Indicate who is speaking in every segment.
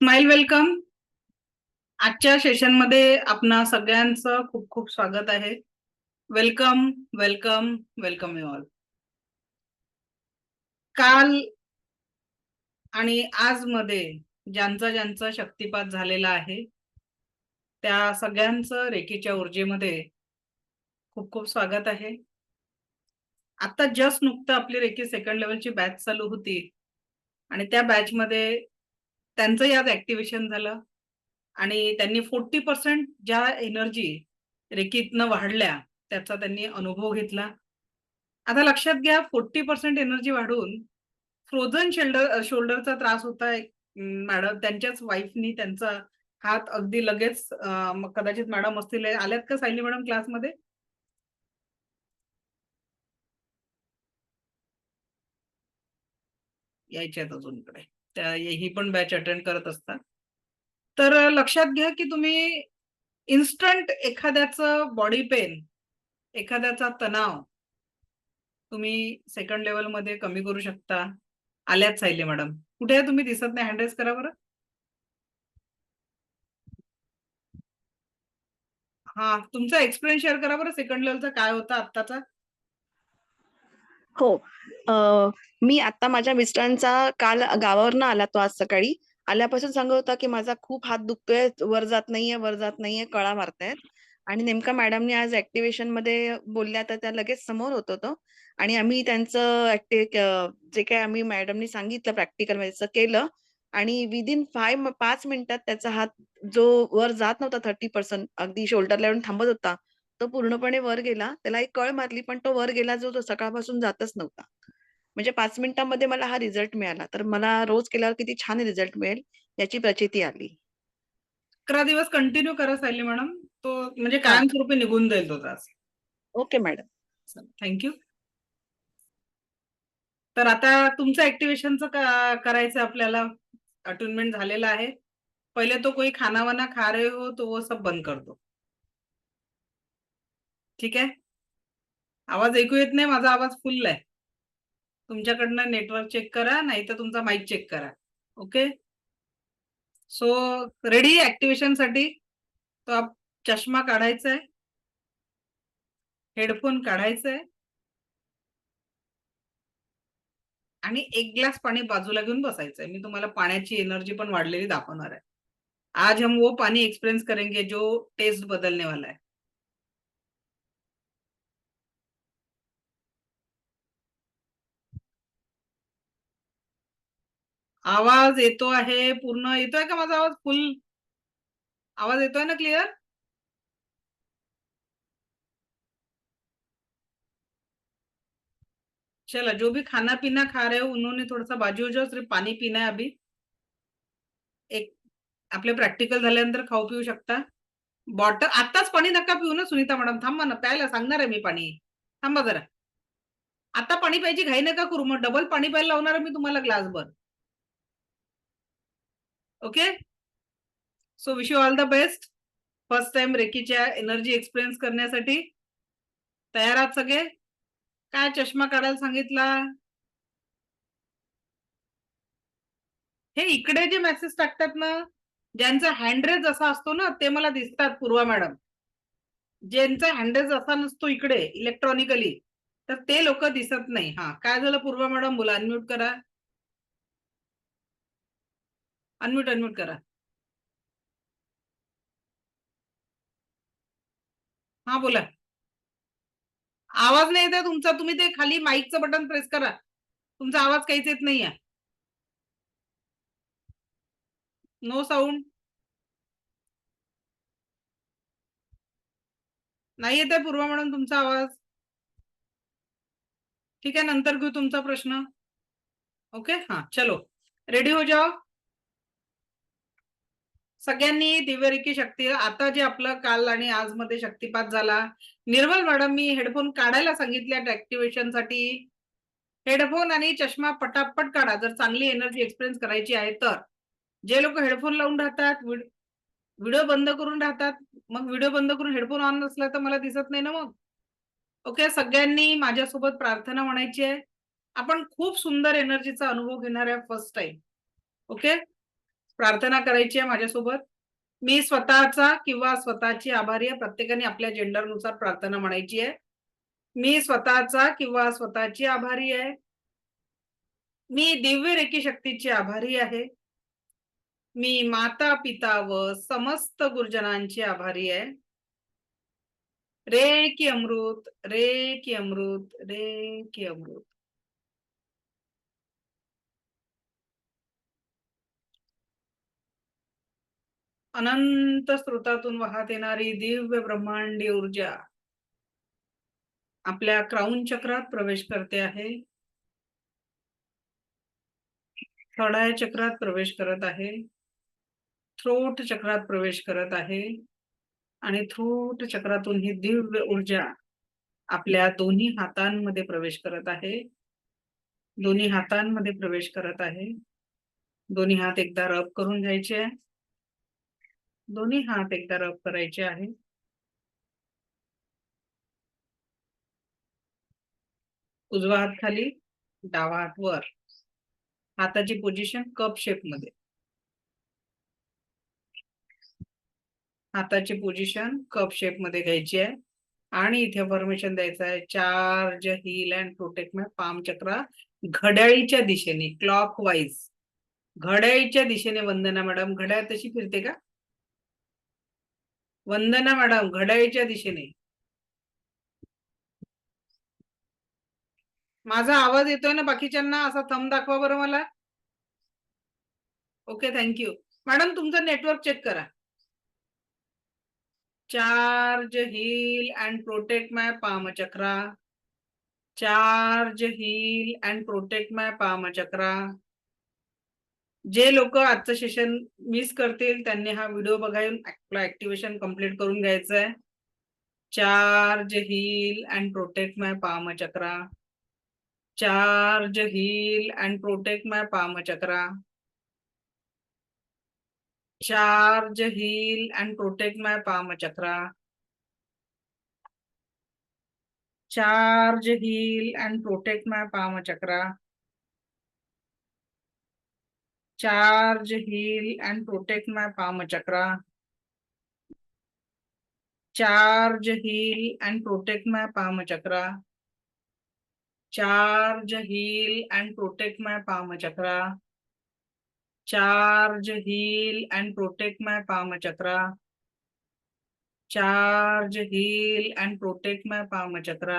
Speaker 1: Smile welcome. आजच्या सेशनमध्ये आपणा सगळ्यांचं खूप खूप स्वागत आहे. Welcome welcome welcome you all. काल आणि आज मध्ये ज्यांचा ज्यांचा शक्तिपात झालेला आहे त्या सगळ्यांचं रेकीच्या ऊर्जेमध्ये खूप खूप स्वागत आहे. आता जस्ट नुकतं आपली रेकी सेकंड लेवलची बॅच चालू होती आणि त्या बॅच मध्ये त्यांचंही आज ऍक्टिव्हेशन झालं आणि त्यांनी 40% ज्या एनर्जी रेकीतनं वाढल्या त्याचा त्यांनी अनुभव घेतला. आता लक्षात घ्या 40% एनर्जी वाढून फ्रोझन शोल्डरचा त्रास होता. मॅडम त्यांच्याच वाईफनी त्यांचा हात अगदी लगेच मग कदाचित मॅडम असतील आल्यात का सायली मॅडम क्लासमध्ये? यायच्यात अजून इकडे. त्या ही पण बॅच अटेंड करत असतात. तर लक्षात घ्या की तुम्ही इन्स्टंट एखाद्याचं बॉडी पेन, एखाद्याचा तणाव तुम्ही सेकंड लेव्हलमध्ये कमी करू शकता. आल्यात सायली मॅडम. कुठे आहे तुम्ही? दिसत नाही. हँड रेज करा बरं. हा, तुमचा एक्सपिरियन्स शेअर करा बरं सेकंड लेव्हलचा काय होता आत्ताचा.
Speaker 2: हो. मी आता माझ्या मिस्टरांचा काल गावावरनं आला तो आज सकाळी. आल्यापासून सांगत होता की माझा खूप हात दुखतोय, वर जात नाहीये, कळा मारतायत. आणि नेमका मॅडमनी आज ऍक्टिव्हेशन मध्ये बोलल्या तर त्या लगेच समोर होतो तो. आणि आम्ही त्यांचं जे काही आम्ही मॅडमनी सांगितलं प्रॅक्टिकल मध्ये तसं केलं. आणि विदिन 5 मिनिटात त्याचा हात जो वर जात नव्हता 30% अगदी शोल्डरला येऊन थांबत होता, तो पूर्णपणे वर गेला. त्याला एक कळ मारली पण तो वर गेला जो सकाळपासून जातच नव्हता. म्हणजे 5 मिनिटांमध्ये मला हा रिझल्ट मिळाला. तर मला रोज केल्यावर किती छान रिझल्ट मिळेल याची प्रचिती आली.
Speaker 1: 11 दिवस कंटिन्यू करा सायली मॅडम. तो म्हणजे
Speaker 2: हा.
Speaker 1: कायमस्वरूपी निघून जाईल तो त्रास.
Speaker 2: Okay madam.
Speaker 1: थँक्यू. तर आता तुमचं ऍक्टिव्हेशनचं करायचं आपल्याला. अटुनमेंट झालेला आहे. पहिले तो कोई खाना वाना खा रहे हो तो वो सब बंद कर दो. ठीक आहे. आवाज ऐकू येत नाही. माझा आवाज फुल आहे. तुमच्याकडनं नेटवर्क चेक करा, नाही तर तुमचा माईक चेक करा. ओके. सो रेडी ऍक्टिव्हेशन साठी. तो आप चष्मा काढायचा आहे, हेडफोन काढायचा आहे आणि एक ग्लास पाणी बाजूला घेऊन बसायचंय. मी तुम्हाला पाण्याची एनर्जी पण वाढलेली दाखवणार आहे. आज हम वो पानी एक्सपीरियंस करेंगे जो टेस्ट बदलने वाला है. आवाज येतो आहे पूर्ण? येतोय का माझा आवाज? फुल आवाज येतोय ना? क्लिअर? चला, जो भी खाना पीना खा रहे हो उन्होंने थोड़ा सा बाजू हो जाओ. सिर्फ पानी पीना है अभी. एक आपले प्रॅक्टिकल झाल्यानंतर खाऊ पिऊ शकता. बॉटल आताच पाणी नका पिऊ ना सुनीता मॅडम. थांबा ना, प्यायला सांगणार आहे मी पाणी. थांबा जरा. आता पाणी प्यायची घाई नका करू. मग डबल पाणी प्यायला लावणार आहे मी तुम्हाला ग्लासभर. Okay. So wish you all the best. First time रेकीच्या एनर्जी एक्सपिरियन्स करण्यासाठी तयार आहात सगळे? काय चष्मा काढायला सांगितला? हे इकडे जे मेसेज टाकतात ना, ज्यांचा हँडरेज असा असतो ना ते मला दिसतात पूर्वा मॅडम. ज्यांचा हँडरेज असा नसतो इकडे इलेक्ट्रॉनिकली, तर ते लोक दिसत नाही. हा, काय झालं पूर्वा मॅडम? बोला. अनम्यूट करा. अनम्यूट करा. हा, बोला. आवाज नाही येत आहे तुमचा. तुम्ही ते खाली माईकचं बटन प्रेस करा. तुमचा आवाज काहीच येत नाहीये. No sound. नाही येत आहे पूर्वा मॅडम तुमचा आवाज. ठीक आहे, नंतर घेऊ तुमचा प्रश्न. ओके. हा, चलो रेडी हो जाओ. सगळ्यांनी दिव्यरेखी शक्ती. आता जे आपलं काल आणि आज मध्ये शक्तिपात झाला. निर्मल मॅडम मी हेडफोन काढायला सांगितल्या ऍक्टिव्हेशन साठी. हेडफोन आणि चष्मा पटापट काढा जर चांगली एनर्जी एक्सपिरियन्स करायची आहे तर. जे लोक हेडफोन लावून राहतात, व्हिडिओ बंद करून राहतात, मग व्हिडिओ बंद करून हेडफोन ऑन नसला तर मला दिसत नाही ना मग. ओके. सगळ्यांनी माझ्यासोबत प्रार्थना म्हणायची आहे. आपण खूप सुंदर एनर्जीचा अनुभव घेणार आहे फर्स्ट टाइम. ओके. प्रार्थना करायची आहे माझ्यासोबत. मी स्वतःचा किंवा स्वतःची आभारी आहे. प्रत्येकाने आपल्या जेंडरनुसार प्रार्थना म्हणायची आहे. मी स्वतःचा किंवा स्वतःची आभारी आहे. मी दिव्य रेकी शक्तीची आभारी आहे. मी माता पिता व समस्त गुरुजनांची आभारी आहे. रे की अमृत, रे की अमृत, रे की अमृत. अनंत स्रोतातून वाहत येणारी दिव्य ब्रह्मांडी ऊर्जा आपल्या क्राउन चक्रात प्रवेश करते आहे. थर्ड आय चक्रात प्रवेश करत आहे. थ्रोट चक्रात प्रवेश करत आहे आणि थ्रोट चक्रातून ही दिव्य ऊर्जा आपल्या दोन्ही हातांमध्ये प्रवेश करत आहे. दोन्ही हातांमध्ये प्रवेश करत आहे. दोन्ही हात एकदा रब करून घ्यायचे आहे. दोन्ही हात एकदा रब करायचे आहे. उजवा हात खाली, डावा हात वर. हाताची पोझिशन कप शेप मध्ये. हाताची पोझिशन कप शेप मध्ये घ्यायची आहे आणि इथे फॉर्मेशन द्यायचं आहे. Charge heal and protect my palm chakra घड्याळीच्या दिशेने, क्लॉकवाईज. घड्याळीच्या दिशेने. वंदना मॅडम, घड्याळ तशी फिरते का? वंदना मॅडम, घड्याळीच्या दिशेने. माझा आवाज येतोय ना बाकीच्यांना? असा थंब दाखवा बरं मला. Okay, thank you. मॅडम तुमचं नेटवर्क चेक करा. Charge heal and protect my palm chakra. Charge heal and protect my palm chakra. जे लोक आजचं सेशन मिस करतील त्यांनी हा व्हिडिओ बघायला आपलं ऍक्टिव्हेशन कम्प्लीट करून घ्यायचं आहे. Charge heal and protect my palm chakra. Charge heal and protect my palm chakra. Charge heal and protect my palm chakra. Charge heal and protect my palm chakra. Charge heal and protect my palm chakra. Charge heal and protect my palm chakra. Charge heal and protect my palm chakra. Charge heal and protect my palm chakra. Charge heal and protect my palm chakra.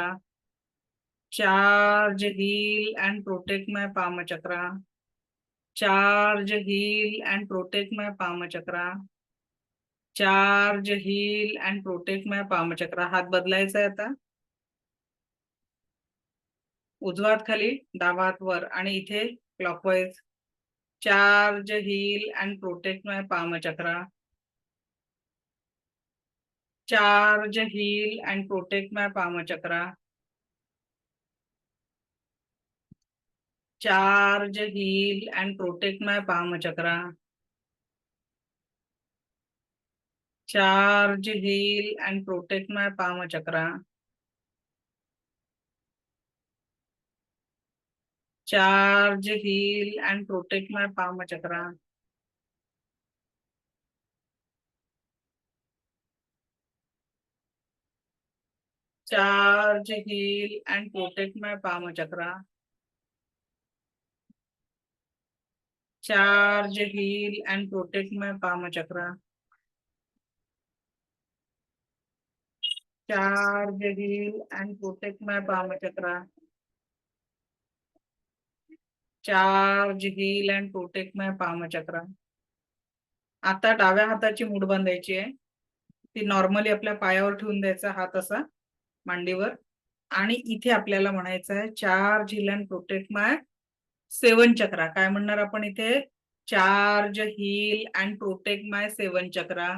Speaker 1: Charge heal and protect my palm chakra. Charge heal and protect my palm chakra. Charge heal and protect my palm chakra. हात बदलायचा आहे आता. उजवा हात खाली, डावा हात वर आणि इथे clockwise. Charge heal and protect my palm chakra. Charge heal and protect my palm chakra. Charge heal and protect my palm chakra. Charge heal and protect my palm chakra. Charge heal and protect my palm chakra. Charge heal and protect my palm chakra. Charge heal and protect my palm chakra. Charge heal and protect my palm chakra. Charge heal and protect my palm chakra. आता डाव्या हाताची मूठ बांधायची आहे. ती normally आपल्या पायावर ठेवून द्यायचा, हात असा मांडीवर. आणि इथे आपल्याला म्हणायचं आहे charge heal and protect my 7 chakra. काय म्हणणार आपण इथे? Charge heal and protect my 7 chakra.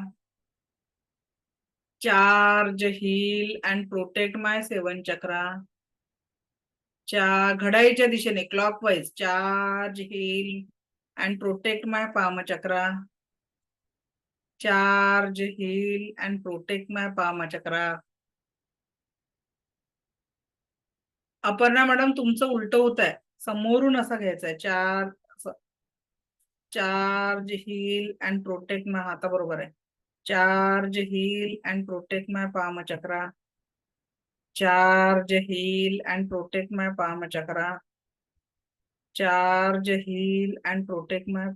Speaker 1: Charge heal and protect my 7 chakra. घड्याळीच्या दिशेने, clockwise. Charge heal and protect my palm chakra. Charge heal and protect my palm chakra. Aparna madam तुमचं उलट होत आहे. समोरून असं घ्यायचंय. Charge, heal and protect my, आता बरोबर आहे. Charge, heal and protect my palm chakra. Charge, heal and protect my palm chakra. Charge, heal and protect my,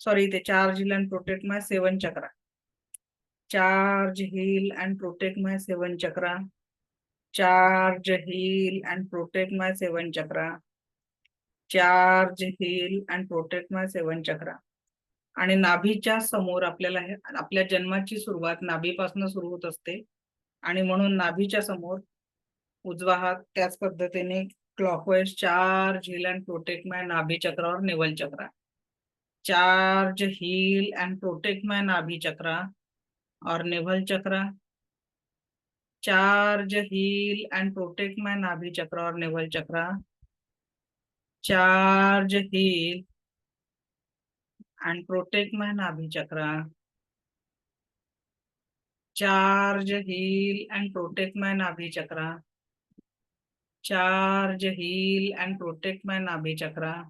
Speaker 1: sorry, ते charge, heal and protect my 7 chakra. Charge, heal and protect my 7 chakra. Charge, heal and protect my 7 chakra. Charge, heal and protect my 7 chakra. आणि नाभीच्या समोर आपल्याला आपल्या जन्माची सुरुवात नाभीपासून सुरू होत असते आणि म्हणून नाभीच्या समोर उजवा हात त्याच पद्धतीने clockwise charge, heal and protect my nabhi chakra और navel chakra. Charge, heal and protect my nabhi chakra और navel chakra. Charge, heal and protect my nabhi chakra और navel chakra. Charge, heal and protect my Nabhi chakra. Charge, heal and protect my Nabhi chakra. Charge, heal and protect my Nabhi chakra.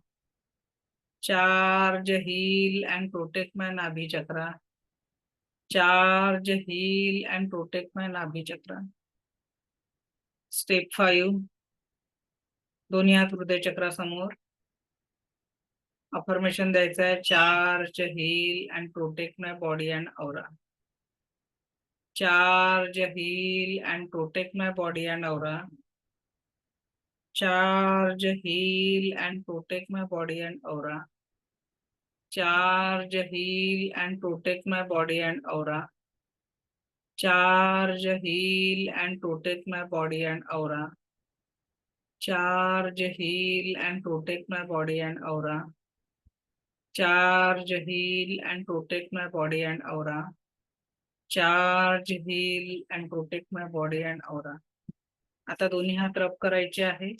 Speaker 1: Charge, heal and protect my Nabhi chakra. Charge, heal and protect my Nabhi chakra. Step 5. दोन्ही हात हृदय चक्रा समोर. Affirmation द्यायचं आहे. Charge, heal and protect my body and aura. Charge, heal and protect my body and aura. Charge, heal and protect my body and aura. Charge, heal and protect my body and aura. Charge, heal and protect my body and aura. Charge, heal and protect my body and aura. Charge, heal and protect my body and aura. Charge, heal and protect my body and aura. आता दोन्ही हात रब करायचे आहेत.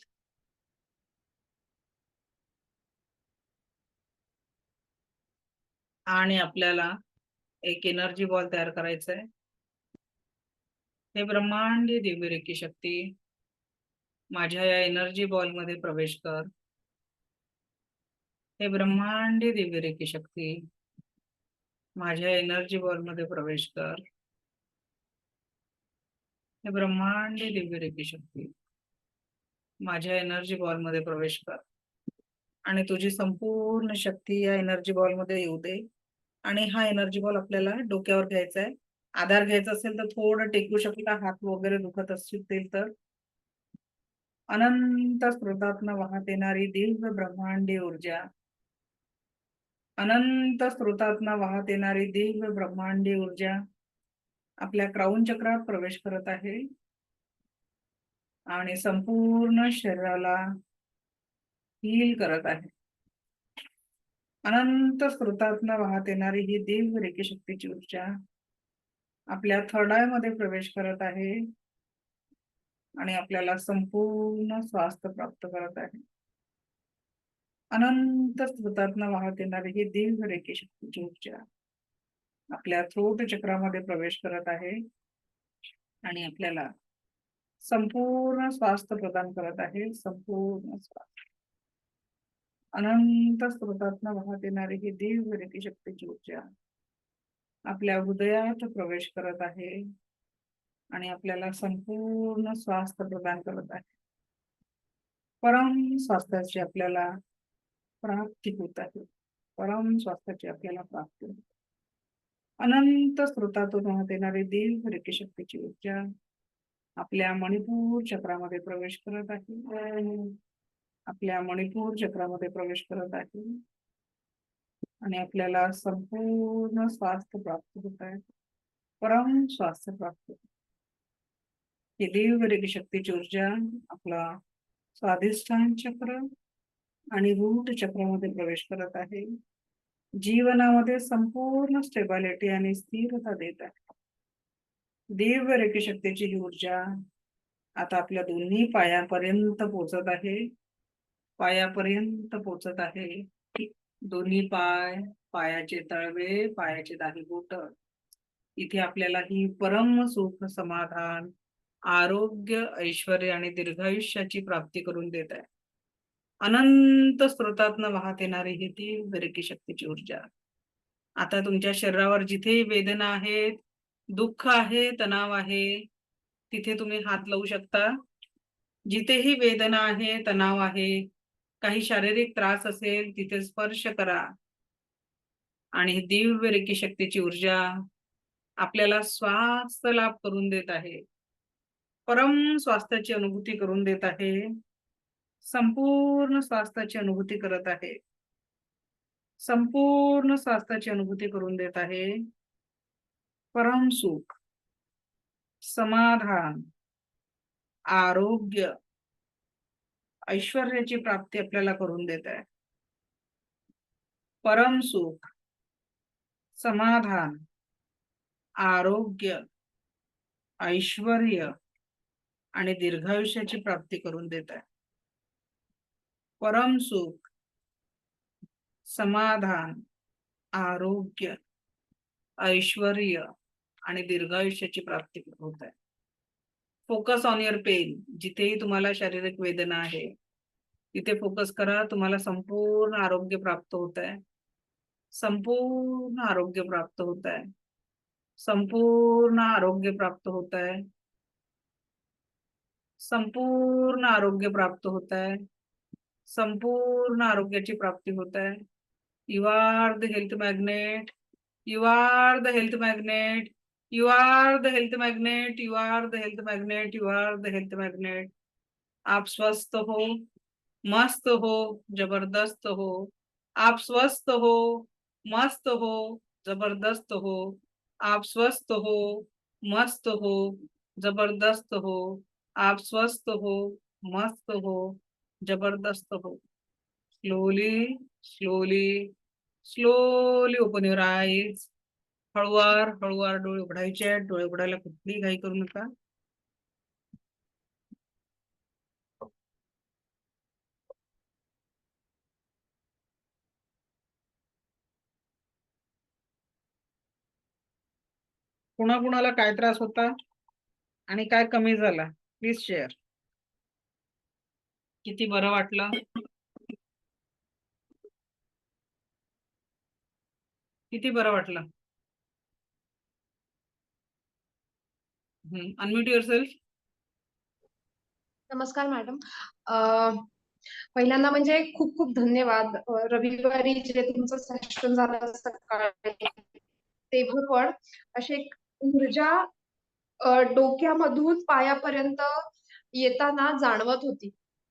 Speaker 1: आणि आपल्याला एक energy ball तयार करायचा आहे. हे ब्रह्मांडी दिव्य रेखी शक्ती माझ्या या एनर्जी बॉल मध्ये प्रवेश कर. हे ब्रह्मांडी दिव्य रेखी शक्ती माझ्या एनर्जी बॉल मध्ये प्रवेश कर. हे ब्रह्मांडी दिव्य रेखी शक्ती माझ्या एनर्जी बॉल मध्ये प्रवेश कर आणि तुझी संपूर्ण शक्ती या एनर्जी बॉल मध्ये येऊ दे. आणि हा एनर्जी बॉल आपल्याला डोक्यावर घ्यायचा आहे. आधार घ्यायचा असेल तर थोडं टेकू शकता, हात वगैरे दुखत असतील तर. अनंत स्रोतातून वाहत येणारी दिव्य ब्रह्मांडी ऊर्जा, अनंत स्रोतातून वाहत येणारी दिव्य ब्रह्मांडी ऊर्जा आपल्या क्राउन चक्रात प्रवेश करत आहे आणि संपूर्ण शरीराला हील करत आहे. अनंत स्रोतातून वाहत येणारी ही दिव्य रेखी शक्तीची ऊर्जा आपल्या थर्ड आय मध्ये प्रवेश करत आहे आणि आपल्याला संपूर्ण स्वास्थ्य प्राप्त करत आहे. अनंत स्रोतातून वाहत येणारी ही दिव्य रेखी शक्तीची ऊर्जा आपल्या थ्रोट चक्रामध्ये प्रवेश करत आहे आणि आपल्याला संपूर्ण स्वास्थ्य प्रदान करत आहे. संपूर्ण स्वास्थ्य. अनंत स्रोतातून वाहत येणारी ही दिव्य रेखी शक्तीची ऊर्जा आपल्या हृदयात प्रवेश करत आहे आणि आपल्याला संपूर्ण स्वास्थ्य प्रदान करत आहे. परम स्वास्थ्याची आपल्याला प्राप्ती होत आहे. परम स्वास्थ्याची आपल्याला प्राप्ती होते. अनंत स्रोतातून वाहत येणारी दिव्य रेखी शक्तीची ऊर्जा आपल्या मणिपूर चक्रामध्ये प्रवेश करत आहे. आपल्या मणिपूर चक्रामध्ये प्रवेश करत आहे आणि आपल्याला संपूर्ण स्वास्थ्य प्राप्त होत आहे. परम स्वास्थ्य प्राप्त होत. ही दिव्य रेखी शक्तीची ऊर्जा आपला स्वाधिष्ठान चक्र आणि रूट चक्रामध्ये प्रवेश करत आहे. जीवनामध्ये संपूर्ण स्टेबिलिटी आणि स्थिरता देत आहे. दिव्य रेखी शक्तीची ही ऊर्जा आता आपल्या दोन्ही पायापर्यंत पोहोचत आहे. पायापर्यंत पोहोचत आहे. दोन्ही पाय, पायाचे तळवे, पायाचे दाही बोट, इथे आपल्याला ही परम सुख, समाधान, आरोग्य, ऐश्वर्य आणि दीर्घायुष्याची प्राप्ती करून देत आहे. अनंत स्रोतातनं वाहत येणारी ही ती रेकी शक्तीची ऊर्जा. आता तुमच्या शरीरावर जिथेही वेदना आहेत, दुःख आहे, तणाव आहे, तिथे तुम्ही हात लावू शकता. जिथेही वेदना आहे, तणाव आहे, काही शारीरिक त्रास असेल, तिथे स्पर्श करा आणि ही दिव्य रेकी शक्तीची ऊर्जा आपल्याला स्वास्थ्य लाभ करून देत आहे. परम स्वास्थ्याची अनुभूती करून देत आहे. संपूर्ण स्वास्थ्याची अनुभूती करत आहे. संपूर्ण स्वास्थ्याची अनुभूती करून देत आहे. परम सुख, समाधान, आरोग्य, ऐश्वर्याची प्राप्ती आपल्याला करून देत आहे. परम सुख, समाधान, आरोग्य, ऐश्वर्य आणि दीर्घायुष्याची प्राप्ती करून देत आहे. परम सुख, समाधान, आरोग्य, ऐश्वर्य आणि दीर्घायुष्याची प्राप्ती होत आहे. Focus on your pain. जिथेही तुम्हाला शारीरिक वेदना आहे तिथे फोकस करा. तुम्हाला संपूर्ण आरोग्य प्राप्त होत आहे. संपूर्ण आरोग्य प्राप्त होत आहे. संपूर्ण आरोग्य प्राप्त होत आहे. संपूर्ण आरोग्य प्राप्त होत आहे. संपूर्ण आरोग्याची प्राप्ती होत आहे. You are the health magnet. You are the health magnet. You are the health magnet. You are the health magnet. You are the health magnet. आप स्वस्थ हो, मस्त हो, जबरदस्त हो. आप स्वस्थ हो, मस्त हो, जबरदस्त हो. आप स्वस्थ हो, मस्त हो, जबरदस्त हो. आप स्वस्थ हो, मस्त हो, जबरदस्त हो. Slowly, slowly, slowly open your eyes. हळूवार हळूवार डोळे उघडायचे आहेत. डोळे उघडायला कुठलीही घाई करू नका. कुणाकुणाला काय त्रास होता आणि काय कमी झाला प्लीज शेअर. किती बरं वाटलं, किती बरं वाटलं. Unmute your self.
Speaker 3: नमस्कार मॅडम. पहिल्यांदा म्हणजे खूप खूप धन्यवाद. रविवारी जे तुमचं सेशन झालं सकाळी तेव्हा पण अशी एक ऊर्जा डोक्यामधून पायापर्यंत येताना जाणवत होती.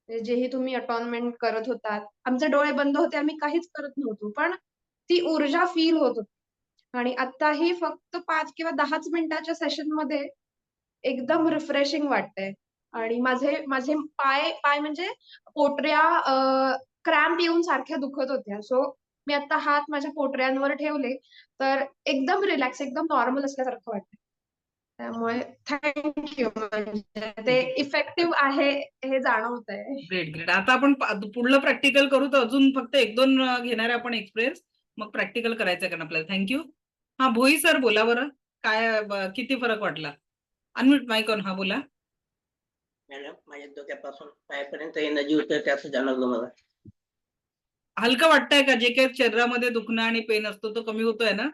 Speaker 3: जेही तुम्ही अटॉनमेंट करत होतात, आमचे डोळे बंद होते, आम्ही काहीच करत नव्हतो, पण ती ऊर्जा फील होत होती. आणि आताही फक्त 5 किंवा 10च मिनिटाच्या सेशन मध्ये एकदम रिफ्रेशिंग वाटतंय. आणि माझे माझे पाय पाय म्हणजे पोटऱ्या क्रॅम्प येऊन सारख्या दुखत होत्या. सो मी आता हात माझ्या पोटऱ्यांवर ठेवले तर एकदम रिलॅक्स, एकदम नॉर्मल असल्यासारखं वाटतंय. त्यामुळे थँक्यू. म्हणजे ते इफेक्टिव्ह आहे हे जाणवतंय.
Speaker 1: Great great. आता आपण पुढलं प्रॅक्टिकल करू. तर अजून फक्त 1-2 घेणार आहे आपण एक्सपिरियन्स. मग प्रॅक्टिकल करायचं का आपल्याला. थँक्यू. हा भोई सर बोला बरं. काय किती फरक वाटला. Unmute mic on. हा बोला.
Speaker 4: मॅडम, माझ्या डोक्यापासून पायापर्यंत एनर्जी उतरते असं जाणवलं मला.
Speaker 1: हलकं वाटतंय का. जे काही शरीरामध्ये दुखणं आणि पेन असतो तो कमी होतोय ना.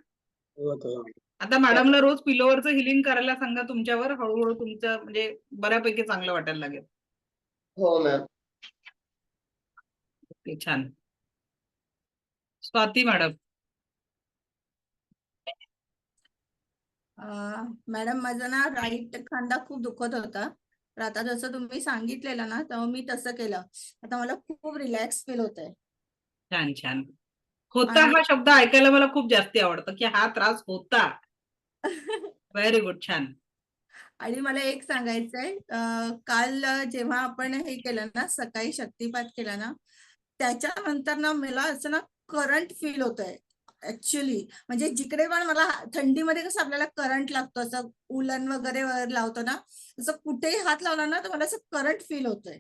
Speaker 4: होतं.
Speaker 1: आता मॅडमला रोज पिलोवरचं हिलिंग करायला सांगा तुमच्यावर. हळूहळू तुमच्या म्हणजे बऱ्यापैकी चांगलं वाटायला लागेल.
Speaker 4: हो मॅम.
Speaker 1: ओके, छान. स्वाती मॅडम.
Speaker 5: मॅडम माझा ना राईट खांदा खूप दुखत होता. तर आता जसं तुम्ही सांगितलेलं ना तेव्हा मी तसं केलं. आता मला खूप रिलॅक्स फील होत आहे.
Speaker 1: छान छान. होता
Speaker 5: आणि
Speaker 1: हा शब्द ऐकायला मला खूप जास्ती आवडतं की हा त्रास होता. Very good. छान.
Speaker 5: आणि मला एक सांगायचंय, काल जेव्हा आपण हे केलं ना सकाळी शक्तिपात केला ना त्याच्यानंतर ना मला असं ना करंट फील होत आहे ऍक्च्युली. म्हणजे जिकडे पण मला थंडीमध्ये कसं आपल्याला करंट लागतो असं उलन वगैरे लावतो ना, तसं कुठेही हात लावला ना तर मला असं करंट फील होतोय.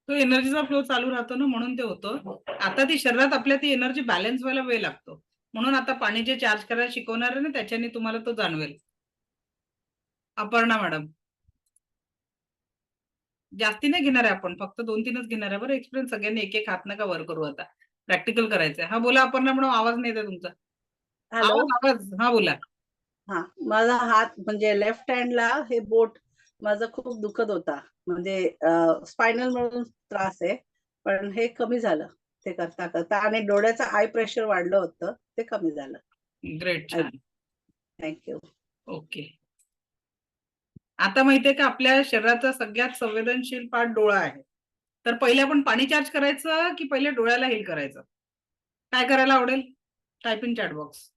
Speaker 1: तो एनर्जीचा फ्लो चालू राहतो ना म्हणून ते होतं. आता ती शरीरात आपल्या ती एनर्जी बॅलन्स व्हायला वेळ लागतो. म्हणून आता पाणी जे चार्ज करायला शिकवणार आहे ना त्याच्याने तुम्हाला तो जाणवेल. अपर्णा मॅडम. जास्ती नाही घेणार आहे आपण, फक्त 2-3च घेणार आहे बरं. एक्सपिरियन्स सगळ्यांनी एक एक हात नका वर करू आता. प्रॅक्टिकल करायचंय. हा बोला अपर्णा मॅडम, आवाज नाही येत आहे तुमचा.
Speaker 6: हॅलो.
Speaker 1: आवाज हा बोला.
Speaker 6: हा, माझा हात म्हणजे लेफ्ट हँडला हे बोट माझा खूप दुखत होता, म्हणजे स्पायनल म्हणून त्रास आहे, पण हे कमी झालं ते करता करता. आणि डोळ्याचं आय प्रेशर वाढलं होतं, ते कमी झालं.
Speaker 1: ग्रेट, छान.
Speaker 6: थँक्यू.
Speaker 1: ओके. आता माहितीये का आपल्या शरीराचा सगळ्यात संवेदनशील पार्ट डोळा आहे. तर पहिले आपण पाणी चार्ज करायचं की पहिले डोळ्याला हील करायचं? काय करायला आवडेल? Type in chat box.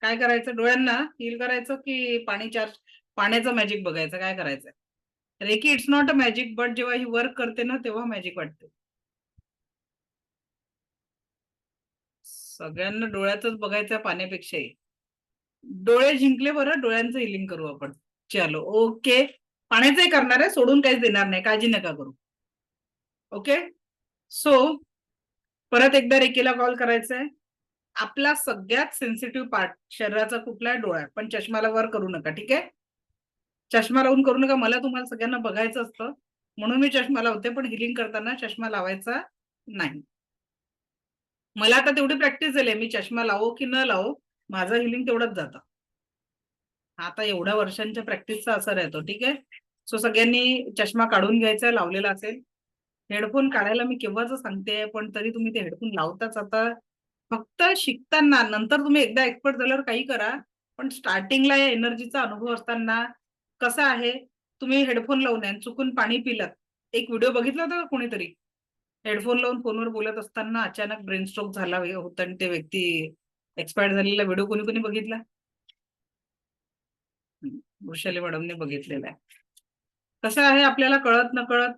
Speaker 1: काय करायचं? डोळ्यांना हील करायचं की पाणी चार्ज, पाण्याचं मॅजिक बघायचं? काय करायचंय? Reiki it's not a magic, but जेव्हा ही वर्क करते ना तेव्हा मॅजिक वाटते. सगळ्यांना डोळ्यातच बघायचं पाण्यापेक्षाही. डोळे जिंकले बरं, डोळ्यांचं हिलिंग करू आपण. चलो ओके. पाण्याचंही करणार आहे, सोडून काहीच देणार नाही, काळजी नका करू. ओके. सो परत एकदा रेकीला कॉल करायचा आहे. आपला सगळ्यात सेन्सिटिव्ह पार्ट शरीराचा कुठला आहे? डोळा. पण चष्माला वर करू नका, ठीक आहे? चष्मा लावून करू नका. मला तुम्हाला सगळ्यांना बघायचं असतं म्हणून मी चष्मा लावते, पण हिलिंग करताना चष्मा लावायचा नाही. मला आता तेवढी प्रॅक्टिस झाली, मी चष्मा लावो की न लावो माझं हिलिंग तेवढंच जातं. आता एवढ्या वर्षांच्या प्रॅक्टिसचा असर येतो, ठीक आहे? सो सगळ्यांनी चष्मा काढून घ्यायचा, लावलेला असेल. हेडफोन काढायला मी केव्हाच सांगते, पण तरी तुम्ही ते हेडफोन लावताच. आता फक्त शिकताना, नंतर तुम्ही एकदा एक्सपर्ट झाल्यावर काही करा, पण स्टार्टिंगला या एनर्जीचा अनुभव असताना कसं आहे, तुम्ही हेडफोन लावून आहे चुकून पाणी पिलात. एक व्हिडिओ बघितला होता का कोणीतरी? हेडफोन लावून फोनवर बोलत असताना अचानक ब्रेन स्ट्रोक झाला होता आणि ते व्यक्ती एक्सपायर झालेला व्हिडिओ कोणी कोणी बघितला? वृषाली मॅडमने बघितलेला आहे. कसं आहे, आपल्याला कळत न कळत.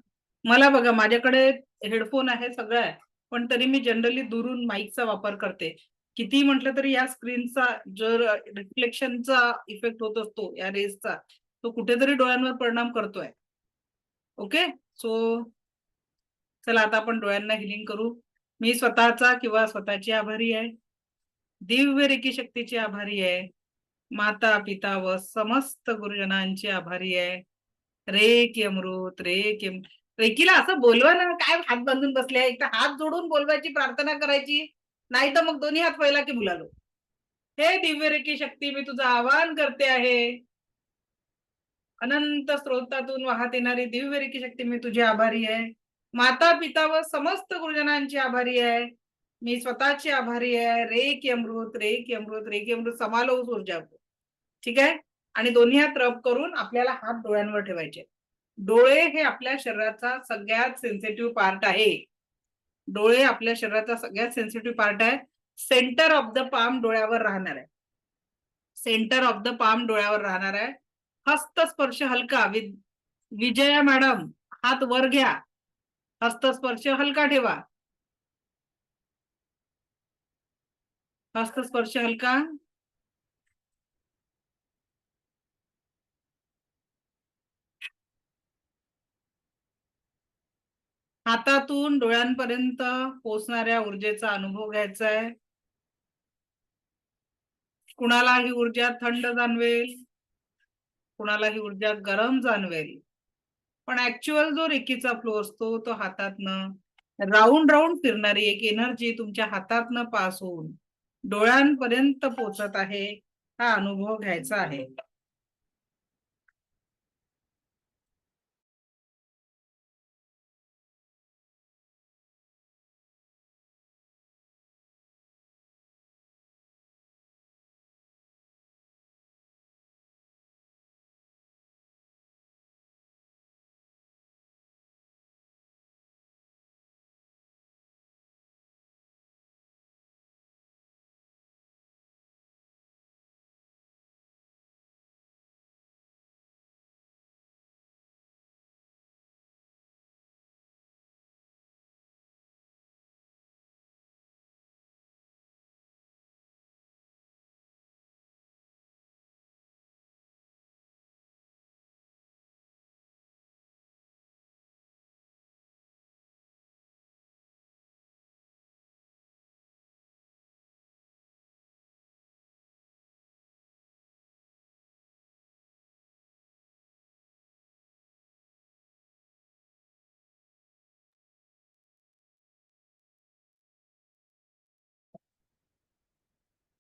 Speaker 1: मला बघा, माझ्याकडे हेडफोन आहे, सगळं आहे, पण तरी मी जनरली दुरून माईकचा वापर करते. किती म्हटलं तरी या स्क्रीनचा जर रिफ्लेक्शनचा इफेक्ट होत असतो या रेसचा, तो कुठेतरी डोळ्यांवर परिणाम करतोय. ओके. सो चला आता आपण डोळ्यांना हिलिंग करू. मी स्वतःचा किंवा स्वतःची आभारी आहे, दिव्य रेकी शक्तीची आभारी आहे, माता पिता व समस्त गुरुजनांची आभारी आहे. रेकी अमृत, रेकीला असं बोलवा ना, काय हात बांधून बसले? एक तर हात जोडून बोलवायची, प्रार्थना करायची, नाही तर मग दोन्ही हात पहिला की बुलालो. हे दिव्य रेकी शक्ती, मी तुझं आवाहन करते आहे. अनंत स्रोतातून वाहत येणारी दिव्य रेकी शक्ती, मी तुझी आभारी आहे. माता पिता व समस्त गुरुजनांची आभारी आहे. मी स्वतःची आभारी आहे. रेकी अमृत, रेकी अमृत, रेकी अमृत समालो ऊर्जा. ठीक आहे? आणि दोन्ही हात रब करून आपल्याला हात डोळ्यांवर ठेवायचे. डोळे हे आपल्या शरीराचा सगळ्यात सेन्सिटिव्ह पार्ट आहे. डोळे आपल्या शरीराचा सगळ्यात सेन्सिटिव्ह पार्ट आहे. सेंटर ऑफ द पाम डोळ्यावर राहणार आहे. सेंटर ऑफ द पाम डोळ्यावर राहणार आहे. हस्तस्पर्श हलका. विजया मॅडम, हात वर घ्या, हस्तस्पर्श हलका ठेवा. हस्तस्पर्श हलका. हातातून डोळ्यांपर्यंत पोहोचणाऱ्या ऊर्जेचा अनुभव घ्यायचा आहे. कुणाला ही ऊर्जा थंड जाणवेल, कुणाला ही ऊर्जा गरम जाणवेल, पण ऍक्च्युअल जो रेकीचा फ्लो असतो तो हातातनं राऊंड राऊंड फिरणारी एक एनर्जी तुमच्या हातातनं पास होऊन डोळ्यांपर्यंत पोहोचत आहे, हा अनुभव घ्यायचा आहे.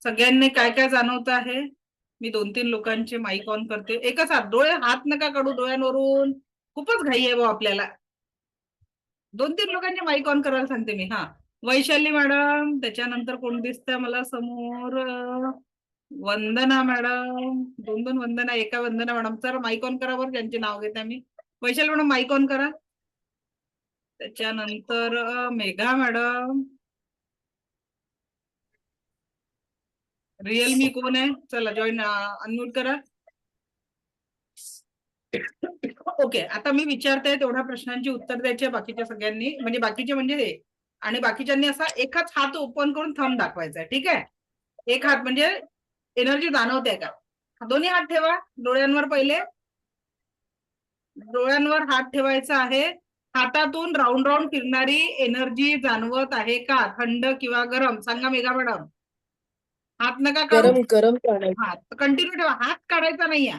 Speaker 1: सगळ्यांनी काय काय जाणवत आहे? मी 2-3 लोकांचे माईक ऑन करते. एकच हात, हात नका काढू डोळ्यांवरून. खूपच घाई आहे भाऊ आपल्याला. 2-3 लोकांचे माईक ऑन करायला सांगते मी. हा, वैशाली मॅडम, त्याच्यानंतर कोण दिसतंय मला समोर? वंदना मॅडम, 2-2 वंदना, एका वंदना मॅडम. सर माईक ऑन करा बरं, ज्यांचे नाव घेते मी. वैशाली मॅडम माईक ऑन करा. त्याच्यानंतर मेघा मॅडम. रिअल मी कोण आहे? चला जॉईन, अनम्यूट करा. ओके, आता मी विचारते तेवढ्या प्रश्नांची उत्तर द्यायची बाकीच्या सगळ्यांनी, म्हणजे बाकीचे म्हणजे हे, आणि बाकीच्यांनी असा एकाच हात ओपन करून थंब दाखवायचा. ठीक आहे? एक हात म्हणजे एनर्जी जाणवते का? दोन्ही हात ठेवा डोळ्यांवर. पहिले डोळ्यांवर हात ठेवायचा आहे. हातातून राऊंड राऊंड फिरणारी एनर्जी जाणवत आहे का? थंड किंवा गरम? सांगा मेघा मॅडम. हात नका काढू.
Speaker 7: गरम काढायचं.
Speaker 1: हात कंटिन्यू ठेवा, हात काढायचा नाहीये,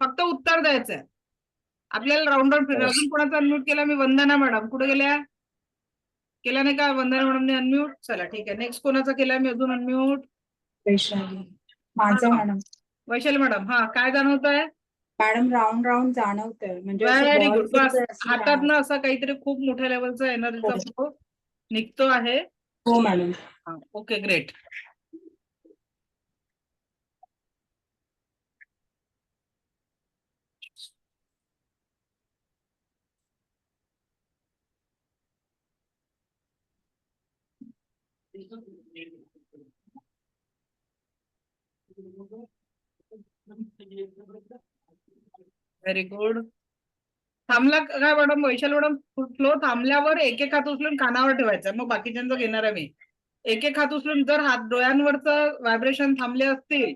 Speaker 1: फक्त उत्तर द्यायचंय. आपल्याला राऊंड राऊंड फिरणार. अजून कोणाचा अनम्यूट केला मी? वंदना मॅडम कुठे गेल्या? केला नाही का वंदना मॅडमने अनम्यूट? चला ठीक आहे. नेक्स्ट कोणाचा केला मी अजून अनम्यूट?
Speaker 8: वैशाली माझं
Speaker 1: हा.
Speaker 8: मॅडम.
Speaker 1: वैशाली मॅडम, हा काय जाणवत आहे?
Speaker 8: मॅडम राऊंड राऊंड जाणवतंय, म्हणजे असं
Speaker 1: व्हेरी
Speaker 8: बॉल
Speaker 1: गुड. बस
Speaker 8: फिरतोय असं
Speaker 1: हातातनं
Speaker 8: जाणवतंय.
Speaker 1: असा काहीतरी खूप मोठ्या लेवलचा एनर्जीचा
Speaker 8: हो.
Speaker 1: फ्लो निघतो आहे.
Speaker 8: हो madam.
Speaker 1: Okay, great. Very good. थांबला काय मॅडम? वैशाली मॅडम, फ्लो थांबल्यावर एक एक हात उचलून कानावर ठेवायचा. मग बाकीच्यांचं घेणार आहे मी. एक एक हात उचलून, जर हात डोळ्यांवरचं व्हायब्रेशन थांबले असतील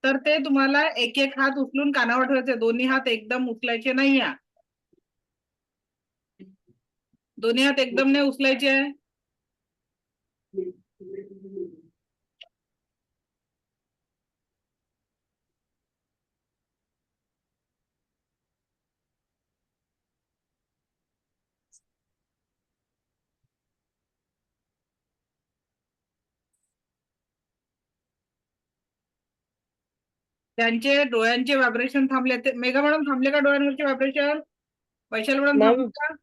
Speaker 1: तर ते तुम्हाला एक एक हात उचलून कानावर ठेवायचे. दोन्ही हात एकदम उचलायचे नाही. दोन्ही हात एकदम नाही उचलायचे. त्यांचे डोळ्यांचे व्हायब्रेशन थांबले. मेघा मॅडम थांबले का डोळ्यांवरचे व्हायब्रेशन? वैशाली मॅडम
Speaker 7: मॅम
Speaker 1: थांबले का?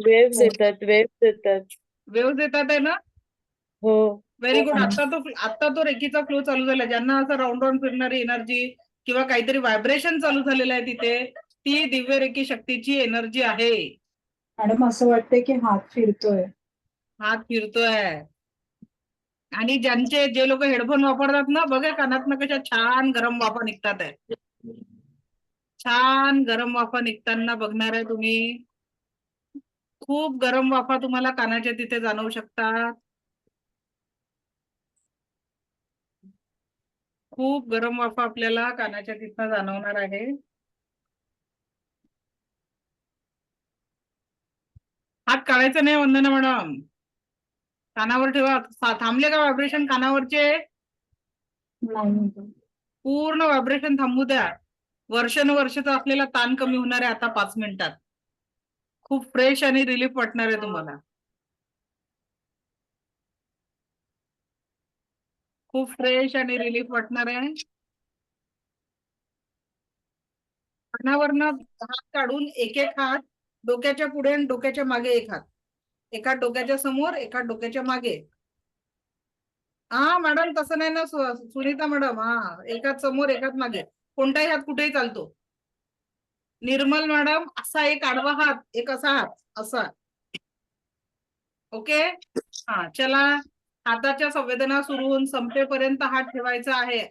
Speaker 7: वेव्हज येतात.
Speaker 1: वेव्ह येतात आहे ना?
Speaker 7: हो.
Speaker 1: Very good. आता तो रेकीचा फ्लो चालू झाला. ज्यांना असं राऊंड राऊंड फिरणारी एनर्जी किंवा काहीतरी व्हायब्रेशन चालू झालेलं आहे तिथे, ती दिव्य रेकी शक्तीची एनर्जी आहे.
Speaker 8: मॅडम असं वाटतंय की हात फिरतोय.
Speaker 1: हात फिरतोय. आणि जे लोक हेडफोन वापरतात ना, बघा कानातनं कशा छान गरम वाफा निघतात आहे. छान गरम वाफा निघताना बघणार आहे तुम्ही. खूप गरम वाफा तुम्हाला कानाच्या तिथे जाणवू शकतात. खूप गरम वाफा आपल्याला कानाच्या तिथं जाणवणार आहे. हात काढायचा नाही वंदना मॅडम. कानावर ठेवा. थांबले का व्हायब्रेशन कानावरचे?
Speaker 8: नाही.
Speaker 1: पूर्ण व्हायब्रेशन थांबू द्या. वर्षानुवर्षाचा असलेला ताण कमी होणार आहे आता 5 मिनिटात. खूप फ्रेश आणि रिलीफ वाटणार आहे तुम्हाला. खूप फ्रेश आणि रिलीफ वाटणार आहे. कानावरनं हात काढून एक एक हात डोक्याच्या पुढे आणि डोक्याच्या मागे एक हात. एका डोक्याच्या समोर, एका डोक्याच्या मागे. हा मॅडम तसं नाही ना सुनीता मॅडम. हा, एकाच समोर एकाच मागे. कोणताही हात कुठेही चालतो. निर्मल मॅडम, असा एक आडवा हात, एक असा हात, असा. ओके. हा चला, हाताच्या संवेदना सुरू होऊन संपेपर्यंत हात ठेवायचा आहे.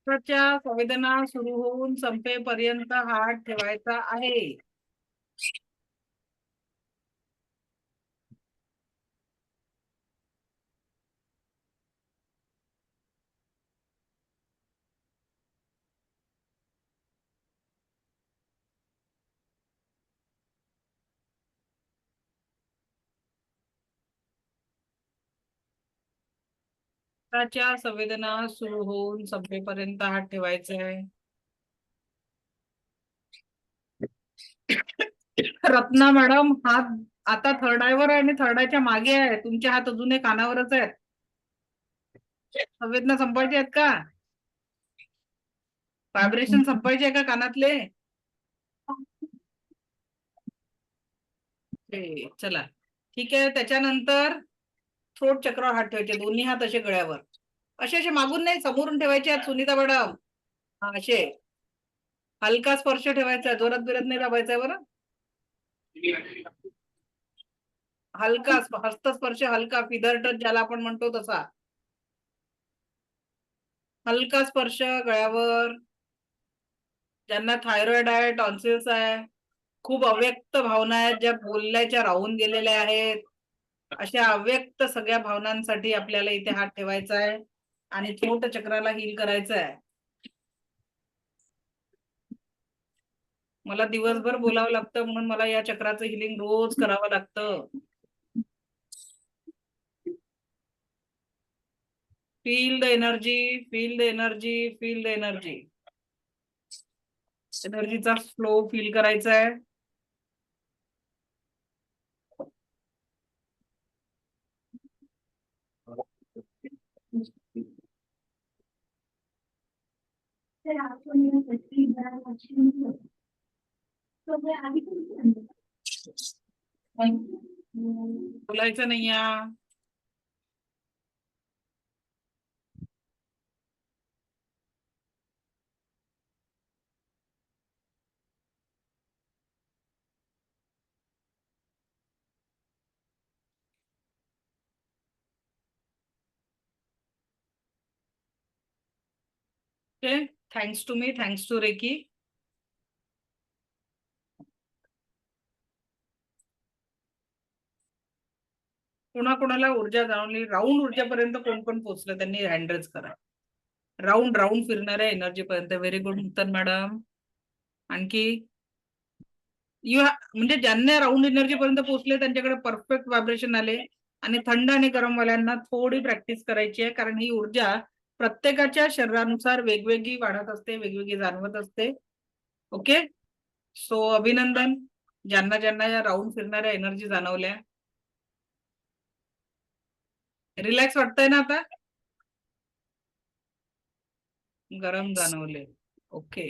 Speaker 1: हाताच्या संवेदना सुरू होऊन संपेपर्यंत हात ठेवायचा आहे. हाताच्या संवेदना सुरू होऊन संपेपर्यंत हात ठेवायचा आहे. रत्ना मॅडम, हात आता थर्ड आयवर आहे आणि थर्ड आयच्या मागे आहे. तुमचे हात अजूनही कानावरच आहेत. संवेदना संपायचे आहेत का? व्हायब्रेशन संपायचे आहे का कानातले? चला ठीक आहे. त्याच्यानंतर थ्रोट चक्रावर हात ठेवायचे, दोन्ही हात असे गळ्यावर, असे असे मागून नाही, समोरून ठेवायचे आहेत सुनीता मॅडम. असे हलका स्पर्श ठेवायचा, जोरात बिरात नाही दाबायचा बरं. हलका हस्तस्पर्श, हलका फिदर टच ज्याला आपण म्हणतो तसा हलका स्पर्श गळ्यावर. ज्यांना थायरॉइड आहे, टॉन्सिल्स आहे, खूप अव्यक्त भावना आहेत ज्या बोलल्याच्या राहून गेलेल्या आहेत, अशा अव्यक्त सगळ्या भावनांसाठी आपल्याला इथे हात ठेवायचा आहे आणि थ्रोट चक्राला हील करायचं आहे. मला दिवसभर बोलावं लागतं म्हणून मला या चक्राचं हिलिंग रोज करावं लागतं. Feel the energy, feel the energy, feel the energy. एनर्जीचा फ्लो फील करायचा आहे. बोलायचं नाही या. Okay, thanks to me, thanks to Reiki. कोणाकोणाला ऊर्जा जाणवली, राऊंड ऊर्जापर्यंत कोण कोण पोहोचलं त्यांनी हँड रेज करा. राऊंड राऊंड फिरणाऱ्या एनर्जी पर्यंत. Very good Nutan madam. आणखी म्हणजे ज्यांना राऊंड एनर्जी पर्यंत पोहोचले त्यांच्याकडे परफेक्ट व्हायब्रेशन आले. आणि थंड आणि गरम वाल्यांना थोडी प्रॅक्टिस करायची आहे, कारण ही ऊर्जा प्रत्येकाच्या शरीरानुसार वेगवेगळी वाढत असते, वेगवेगळी जाणवत असते. ओके, सो अभिनंदन ज्यांना ज्यांना या राऊंड फिरणाऱ्या एनर्जी जाणवल्या. रिलॅक्स वाटतंय ना आता? गरम जाणवले. ओके,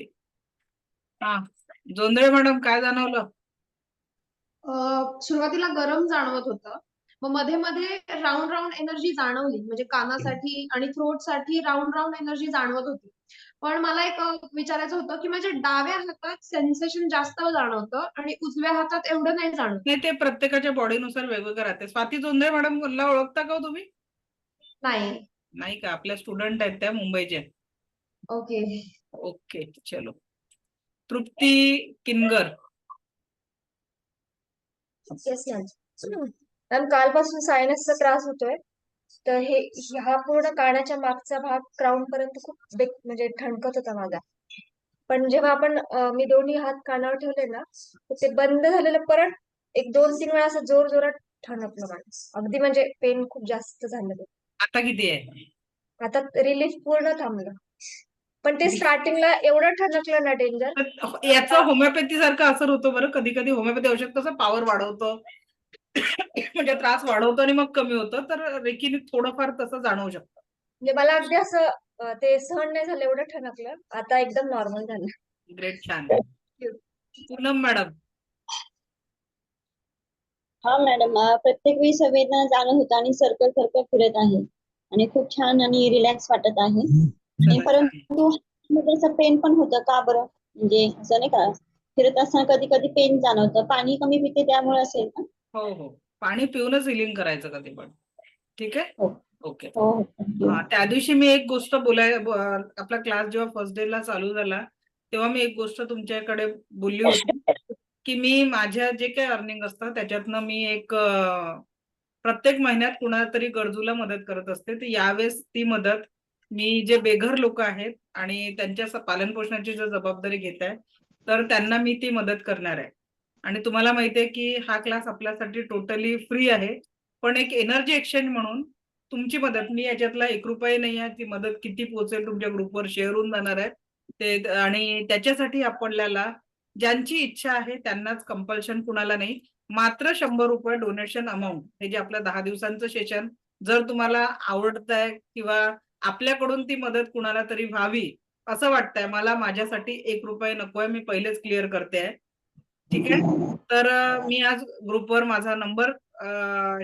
Speaker 1: हा जोंधळे मॅडम काय जाणवलं?
Speaker 3: सुरुवातीला गरम जाणवत होतं, मग मध्ये मध्ये राऊंड राऊंड एनर्जी जाणवली, म्हणजे कानासाठी आणि थ्रोट साठी राऊंड राऊंड एनर्जी जाणवत होती. पण मला एक विचारायचं होतं की माझ्या डाव्या हातात सेन्सेशन जास्त जाणवतं आणि उजव्या हातात एवढं नाही जाणवत.
Speaker 1: नाही, ते प्रत्येकाच्या बॉडीनुसार वेगवेगळं राहते. स्वाती जोंधळे मॅडम ला ओळखता का तुम्ही?
Speaker 3: नाही.
Speaker 1: नाही का? आपल्या स्टुडंट आहेत त्या, मुंबईच्या.
Speaker 3: ओके.
Speaker 1: ओके, चलो. तृप्ती किनगर.
Speaker 9: मॅम, कालपासून सायनसचा त्रास होतोय. तर हा पूर्ण कानाच्या मागचा भाग क्राऊन पर्यंत खूप म्हणजे ठणकत होता माझा. पण जेव्हा मी दोन्ही हात कानावर ठेवले ना, तर ते बंद झालेलं परत एक 2-3 वेळा असं जोर जोरात ठणकलं माझं. अगदी म्हणजे पेन खूप जास्त झालं.
Speaker 1: आता किती आहे?
Speaker 9: आता रिलीफ पूर्ण थांबलं. पण ते स्टार्टिंगला एवढं ठणकलं ना डेंजर.
Speaker 1: याचं होमिओपॅथी सारखं असर होतो बरं. कधी कधी होमिओपॅथी औषध कसं पॉवर वाढवतं, म्हणजे त्रास वाढवतो आणि मग कमी होतं. तर रेकीने थोडंफार तसं जाणवू शकतं.
Speaker 9: म्हणजे मला अगदी असं ते सहन नाही झालं, एवढं ठणकलं. आता एकदम नॉर्मल झालं.
Speaker 1: ग्रेट, छान. पूनम मॅडम.
Speaker 10: हा मॅडम, प्रत्येक वेळी संवेदना जाणवत होता आणि सर्कल सर्कल फिरत आहे आणि खूप छान आणि रिलॅक्स वाटत आहे. आणि परंतु त्याचं पेन पण होतं का बरं? म्हणजे असं नाही का, फिरत असताना कधी कधी पेन जाणवतं. पाणी कमी पिते त्यामुळे असेल ना?
Speaker 1: हो हो, पाणी पिऊनच हिलिंग करायचं कधी पण. ठीक आहे, ओके. हा, त्या दिवशी मी एक गोष्ट आपला क्लास जेव्हा फर्स्ट डे ला चालू झाला तेव्हा मी एक गोष्ट तुमच्याकडे बोलली होती की मी माझ्या जे काही अर्निंग असतं त्याच्यातनं मी एक प्रत्येक महिन्यात कुणाला तरी गरजूला मदत करत असते. तर यावेळेस ती मदत मी जे बेघर लोक आहेत आणि त्यांच्या पालन पोषणाची जर जबाबदारी घेत आहे तर त्यांना मी ती मदत करणार आहे. आणि तुम्हाला माहिती आहे की हा क्लास आपल्यासाठी टोटली फ्री आहे, पण एक एनर्जी एक्सचेंज म्हणून तुमची मदत, मी याच्यातला 1 रुपया नाही आहे, ती मदत किती पोहोचेल तुमच्या ग्रुपवर शेअर होऊन जाणार आहे ते, आणि त्याच्यासाठी आपल्याला ज्यांची इच्छा आहे त्यांनाच, कंपल्शन कुणाला नाही, मात्र 100 रुपये डोनेशन अमाऊंट, हे जे आपलं 10 दिवसांचं सेशन, जर तुम्हाला आवडतंय किंवा आपल्याकडून ती मदत कुणाला तरी व्हावी असं वाटतंय, मला माझ्यासाठी 1 रुपया नकोय, मी पहिलेच क्लिअर करते आहे. ठीक आहे. तर मी आज ग्रुपवर माझा नंबर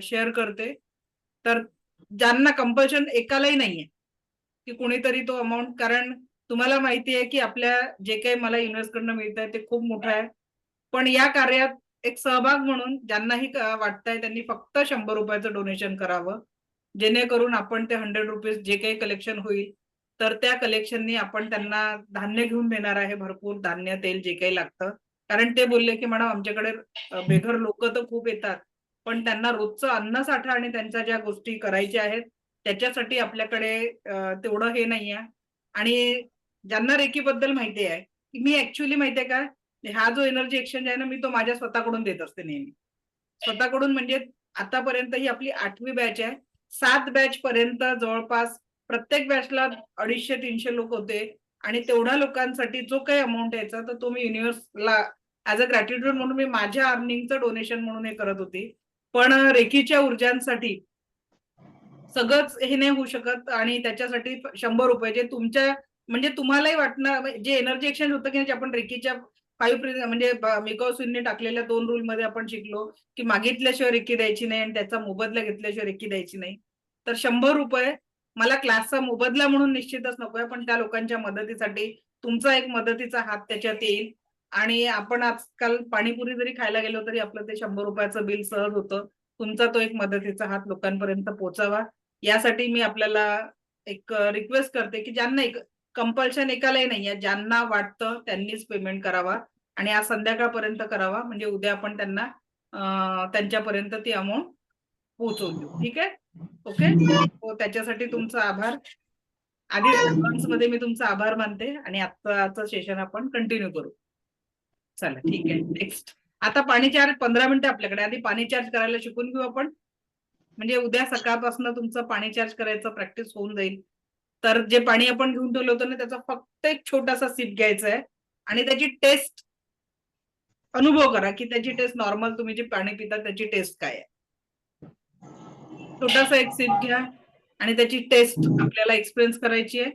Speaker 1: शेअर करते. तर ज्यांना कंपल्शन एकालाही नाहीये की कोणीतरी तो अमाऊंट, कारण तुम्हाला माहिती आहे की आपल्या जे काही मला युनिव्हर्सकडनं मिळत आहे ते खूप मोठं आहे, पण या कार्यात एक सहभाग म्हणून ज्यांनाही वाटतंय त्यांनी फक्त 100 रुपयाचं डोनेशन करावं, जेणेकरून आपण ते 100 रुपीज जे काही कलेक्शन होईल, तर त्या कलेक्शननी आपण त्यांना धान्य घेऊन देणार आहे, भरपूर धान्य, तेल जे काही लागतं. कारण ते बोलले की मॅडम आमच्याकडे बेघर लोक तर खूप येतात, पण त्यांना रोजचं अन्नसाठा आणि त्यांच्या ज्या गोष्टी करायच्या आहेत त्याच्यासाठी आपल्याकडे तेवढं हे नाहीये. आणि ज्यांना रेकीबद्दल माहिती आहे, की मी ऍक्च्युअली माहितीये का, हा जो एनर्जी एक्सचेंज आहे ना, मी तो माझ्या स्वतःकडून देत असते नेहमी. स्वतःकडून म्हणजे आतापर्यंत ही आपली 8वी बॅच आहे. 7 बॅच पर्यंत जवळपास प्रत्येक बॅचला 250-300 लोक होते, आणि तेवढ्या लोकांसाठी जो काही अमाऊंट यायचा तर तो मी युनिव्हर्सला ऍज अ ग्रॅटिट्यूड म्हणून मी माझ्या अर्निंगचं डोनेशन म्हणून हे करत होती. पण रेकीच्या ऊर्जांसाठी सगळंच हे नाही होऊ शकत, आणि त्याच्यासाठी 100 रुपये जे तुमच्या, म्हणजे तुम्हालाही वाटणार, जे एनर्जी एक्सचेंज होतं की आपण रेकीच्या 5 म्हणजे मिकाओ सुनने टाकलेल्या 2 रूल मध्ये आपण शिकलो की मागितल्याशिवाय रेकी द्यायची नाही आणि त्याचा मोबदला घेतल्याशिवाय रेकी द्यायची नाही. तर 100 रुपये मला क्लासचा मोबदला म्हणून निश्चितच नकोय, पण त्या लोकांच्या मदतीसाठी तुमचा एक मदतीचा हात त्याच्यात येईल. आणि आपण आजकाल पाणीपुरी जरी खायला गेलो तरी आपलं ते 100 रुपयाचं बिल सहज होतं. तुमचा तो एक मदतीचा हात लोकांपर्यंत पोहोचावा, यासाठी मी आपल्याला एक रिक्वेस्ट करते की ज्यांना कंपल्शन एकालाही नाहीये, ज्यांना वाटतं त्यांनीच पेमेंट करावा, आणि आज संध्याकाळपर्यंत करावा, म्हणजे उद्या आपण त्यांना त्यांच्यापर्यंत ती अमाऊंट पोहोचवून देऊ. ठीक आहे. ओके. त्याच्यासाठी तुमचा आभार. आधी ऍडव्हान्स मध्ये मी तुमचा आभार मानते, आणि आजचं सेशन आपण कंटिन्यू करू. चला ठीक आहे. नेक्स्ट आता पाणी चार्ज 15 मिनिटं आपल्याकडे, आधी पाणी चार्ज करायला शिकून घेऊ आपण, म्हणजे उद्या सकाळपासून तुमचं पाणी चार्ज करायचं प्रॅक्टिस होऊन जाईल. तर जे पाणी आपण घेऊन ठेवलं होतं ना, त्याचा फक्त एक छोटासा सिप घ्यायचा आहे, आणि त्याची टेस्ट अनुभव करा की त्याची टेस्ट नॉर्मल तुम्ही जे पाणी पिता त्याची टेस्ट काय आहे. छोटासा एक सिप घ्या आणि त्याची टेस्ट आपल्याला एक्सपिरियन्स करायची आहे.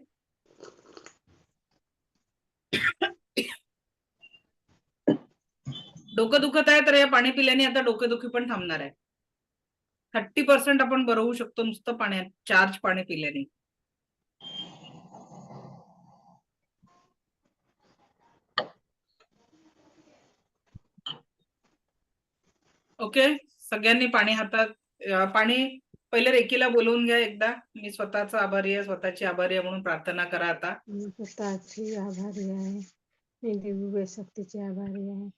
Speaker 1: डोकं दुखत आहे तर या पाणी पिल्याने आता डोकेदुखी पण थांबणार आहे. 30% आपण बरं होऊ शकतो नुसतं पाण्यात, चार्ज पाणी पिल्याने. ओके. सगळ्यांनी पाणी हातात, पाणी पहिले रेकीला बोलवून घ्या एकदा. मी स्वतःचा आभारी आहे, स्वतःची आभारी आहे म्हणून प्रार्थना करा आता.
Speaker 11: मी स्वतःची आभारी आहे, मी दिव्य शक्तीची आभारी आहे,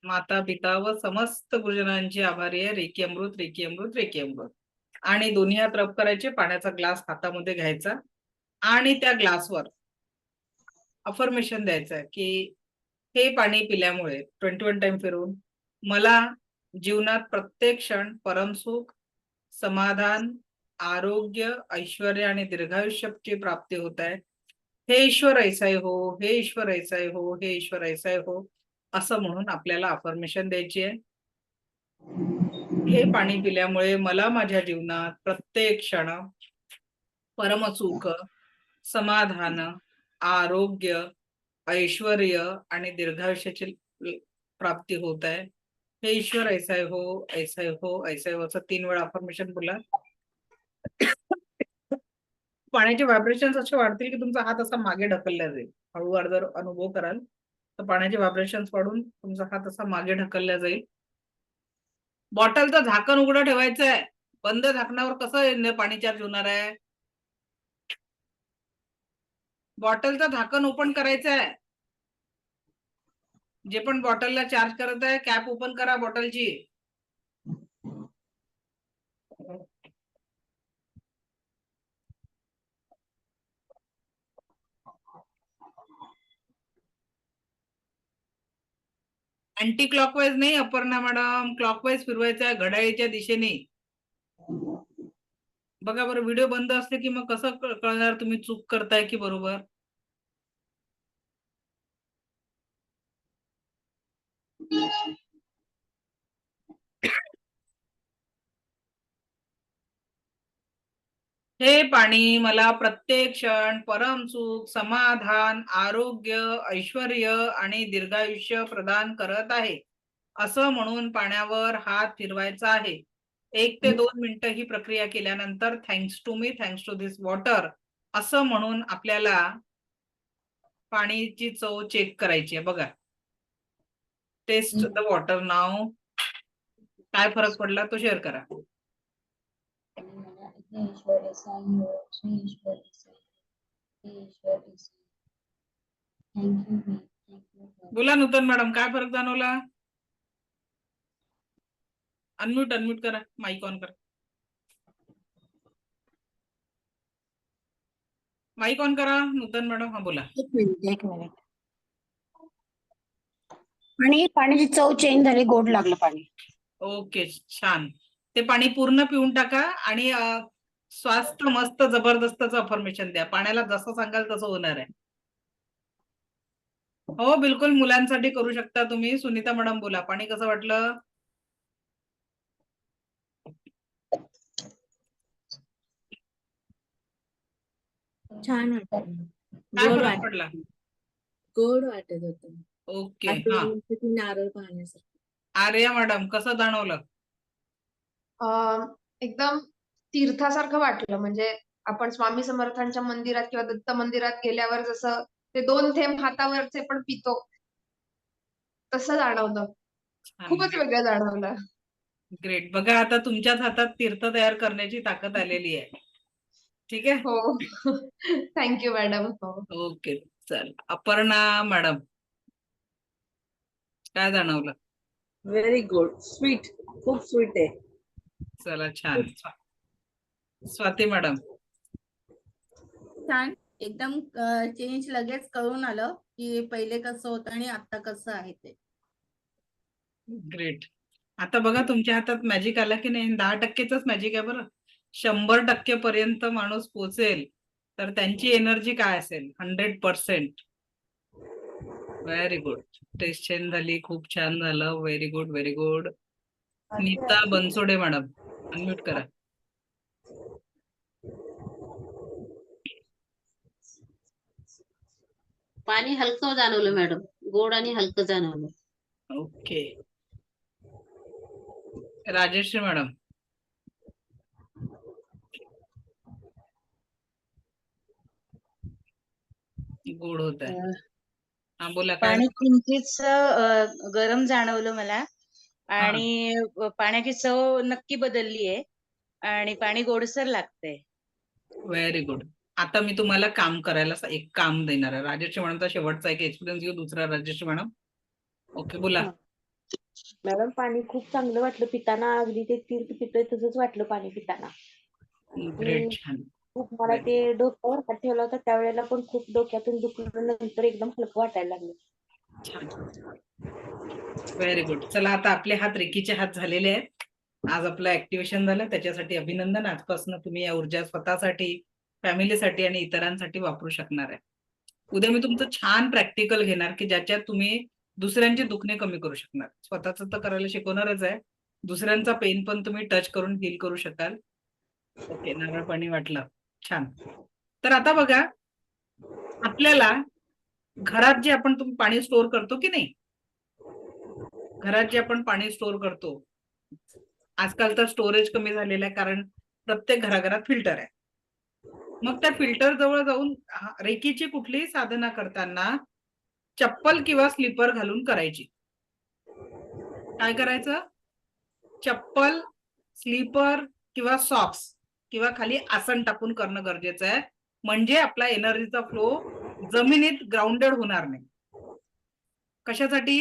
Speaker 1: माता पिता व समस्त गुरुजनांची आभारी आहे. रेकी अमृत, रेकी अमृत, रेकी अमृत. आणि दोन्ही हात रब करायचे, पाण्याचा ग्लास हातामध्ये घ्यायचा आणि त्या ग्लासवर अफर्मेशन द्यायचं की हे पाणी पिल्यामुळे 21 टाइम फिरून मला जीवनात प्रत्येक क्षण परमसुख, समाधान, आरोग्य, ऐश्वर्य आणि दीर्घायुष्याची प्राप्ती होत आहे. हे ईश्वर ऐसाय हो, हे ईश्वर ऐसाय हो, हे ईश्वर ऐसाय हो, असं म्हणून आपल्याला अफर्मेशन द्यायची आहे. हे पाणी पिल्यामुळे मला माझ्या जीवनात प्रत्येक क्षण परमसुख, समाधान, आरोग्य, ऐश्वर्य आणि दीर्घायुष्याची प्राप्ती होत आहे. हे ईश्वर ऐसाय हो, ऐसाय हो, ऐसाय हो, असं 3 वेळा अफर्मेशन बोला. पाण्याचे व्हायब्रेशन्स असे वाढतील की तुमचा हात असा मागे ढकलला जाईल. हळूवार जर अनुभव कराल तर पाण्याचे व्हायब्रेशन्स वाढून तुमचा हात असा मागे ढकलला जाईल. बॉटलचं झाकण उघडं ठेवायचं आहे. बंद झाकणावर कसं पाणी चार्ज होणार आहे? बॉटलचं झाकण ओपन करायचं आहे. जे पण बॉटलला चार्ज करत आहे कॅप ओपन करा बॉटलची. अँटी क्लॉकवाईज नाही अपर्णा मॅडम, क्लॉकवाईज फिरवायचं आहे घड्याळीच्या दिशेने. बघा बरं, व्हिडिओ बंद असले की मग कसं कळणार तुम्ही चूक करताय की बरोबर? हे पाणी मला प्रत्येक क्षण परम सुख, समाधान, आरोग्य, ऐश्वर्य आणि दीर्घायुष्य प्रदान करत आहे असं म्हणून पाण्यावर हात फिरवायचा आहे. 1 ते 2 मिनिटं ही प्रक्रिया केल्यानंतर thanks to me, thanks to this water असं म्हणून आपल्याला पाणीची चव चेक करायची आहे. बघा, टेस्ट द वॉटर नाव. काय फरक पडला तो शेअर करा. बोला नूतन मॅडम, काय फरक जाणवला? अनम्यूट करा, माईक ऑन करा. माईक ऑन करा नूतन मॅडम. हा बोला.
Speaker 12: एक मिनिट. आणि पाण्याची चव चेंज झाली, गोड लागलं पाणी.
Speaker 1: ओके, छान. ते पाणी पूर्ण पिऊन टाका आणि स्वास्थ्य मस्त जबरदस्तचं अफर्मेशन द्या. पाण्याला जसं सांगाल तसं होणार आहे. हो बिलकुल, मुलांसाठी करू शकता तुम्ही. सुनीता मॅडम बोला, पाणी कसं वाटलं?
Speaker 13: छान वाटत,
Speaker 1: काय
Speaker 13: गोड
Speaker 1: फरक पडला?
Speaker 13: गोड वाटत होत.
Speaker 1: ओके, हा.
Speaker 13: नारळ पाण्यासारखं.
Speaker 1: आर्या मॅडम, कसं जाणवलं?
Speaker 3: एकदम तीर्थासारखं वाटलं. म्हणजे आपण स्वामी समर्थांच्या मंदिरात किंवा दत्त मंदिरात गेल्यावर जसं ते 2 थेंब हातावरचे पण पितो, तसं जाणवलं. खूपच वेगळं जाणवलं.
Speaker 1: ग्रेट. बघा, आता तुमच्याच हातात तीर्थ तयार करण्याची ताकद आलेली आहे. ठीक आहे.
Speaker 3: हो. Thank you madam. हो.
Speaker 1: ओके, चल. अपर्णा मॅडम, काय जाणवलं?
Speaker 6: व्हेरी गुड, स्वीट, खूप स्वीट आहे.
Speaker 1: चला, छान. स्वाती मॅडम,
Speaker 5: छान. एकदम चेंज लगेच कळून आलं की पहिले कसं होतं आणि आता कसं आहे ते.
Speaker 1: ग्रेट. आता बघा, तुमच्या हातात मॅजिक आला की नाही? 10%च मॅजिक आहे बरं. 100% पर्यंत माणूस पोहोचेल तर त्यांची एनर्जी काय असेल? 100%. Very good. टेस्ट चेंज झाली, खूप छान झालं. Very good, very good. Neeta Bansode madam, unmute करा.
Speaker 14: पाणी हलकं जाणवलं मॅडम, गोड आणि हलकं जाणवलं.
Speaker 1: ओके. राजेश्री मॅडम, गोड होत आहे. हा बोला. काय
Speaker 15: पाणी किंचित गरम जाणवलं मला आणि पाण्याची चव नक्की बदलली आहे आणि पाणी गोडसर लागतंय.
Speaker 1: Very good. आता मी तुम्हाला काम करायला एक काम देणार आहे. राजेश्री मॅडमचा शेवटचा एक एक्सपिरियन्स घेऊ. दुसरा राजेश्री मॅडम. ओके, बोला.
Speaker 7: मॅडम, पाणी खूप चांगलं वाटलं पिताना. अगदी ते तीर्थ पितोय तसंच वाटलं पाणी पिताना.
Speaker 1: ग्रेट, छान.
Speaker 7: खूप मला ते डोक्यावर हात ठेवला होता त्यावेळेला पण खूप डोक्यातून दुखलं, नंतर एकदम हलकं वाटायला लागलं.
Speaker 1: छान, व्हेरी गुड. चला, आता आपले हात रेकीचे हात झालेले आहेत. आज आपलं ऍक्टिव्हेशन झालं, त्याच्यासाठी अभिनंदन. आजपासून तुम्ही या ऊर्जा स्वतःसाठी, फॅमिलीसाठी आणि इतरांसाठी वापरू शकणार आहे. उद्या मी तुमचं छान प्रॅक्टिकल घेणार की ज्याच्यात तुम्ही दुसऱ्यांचे दुखणे कमी करू शकणार. स्वतःच तर करायला शिकवणारच आहे, दुसऱ्यांचा पेन पण तुम्ही टच करून फील करू शकाल. ओके, नारळ पाणी वाटलं, छान. तर आता बघा, आपल्याला घरात जे आपण पाणी स्टोअर करतो की नाही, घरात जे आपण पाणी स्टोअर करतो, आजकाल तर स्टोरेज कमी झालेलं आहे कारण प्रत्येक घराघरात फिल्टर आहे. मग त्या फिल्टर जवळ जाऊन रेकीची कुठलीही साधना करताना चप्पल किंवा स्लीपर घालून करायची. काय करायचं? चप्पल, स्लीपर किंवा सॉक्स किंवा खाली आसन टाकून करणं गरजेचं आहे. म्हणजे आपला एनर्जीचा फ्लो जमिनीत ग्राउंडेड होणार नाही. कशासाठी?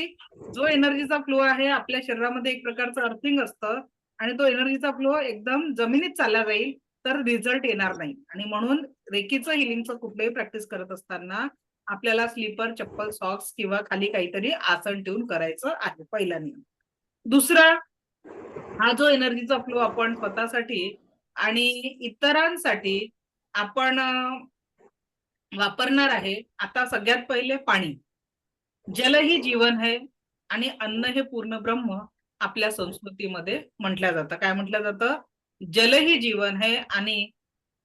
Speaker 1: जो एनर्जीचा फ्लो आहे आपल्या शरीरामध्ये एक प्रकारचं अर्थिंग असतं आणि तो एनर्जीचा फ्लो एकदम जमिनीत चालला जाईल तर रिझल्ट येणार नाही. आणि म्हणून रेकीचं हिलिंगचं कुठलंही प्रॅक्टिस करत असताना आपल्याला स्लीपर, चप्पल, सॉक्स किंवा खाली काहीतरी आसन ठेवून करायचं आहे, पहिला नियम. दुसरा, हा जो एनर्जीचा फ्लो आपण स्वतःसाठी आणि इतरांसाठी आपण वापरणार आहे आता सगळ्यात पहिले पाणी. जल ही जीवन है आणि अन्न हे पूर्ण ब्रह्म आपल्या संस्कृतीमध्ये म्हटलं जातं. काय म्हटलं जातं? जल ही जीवन है आणि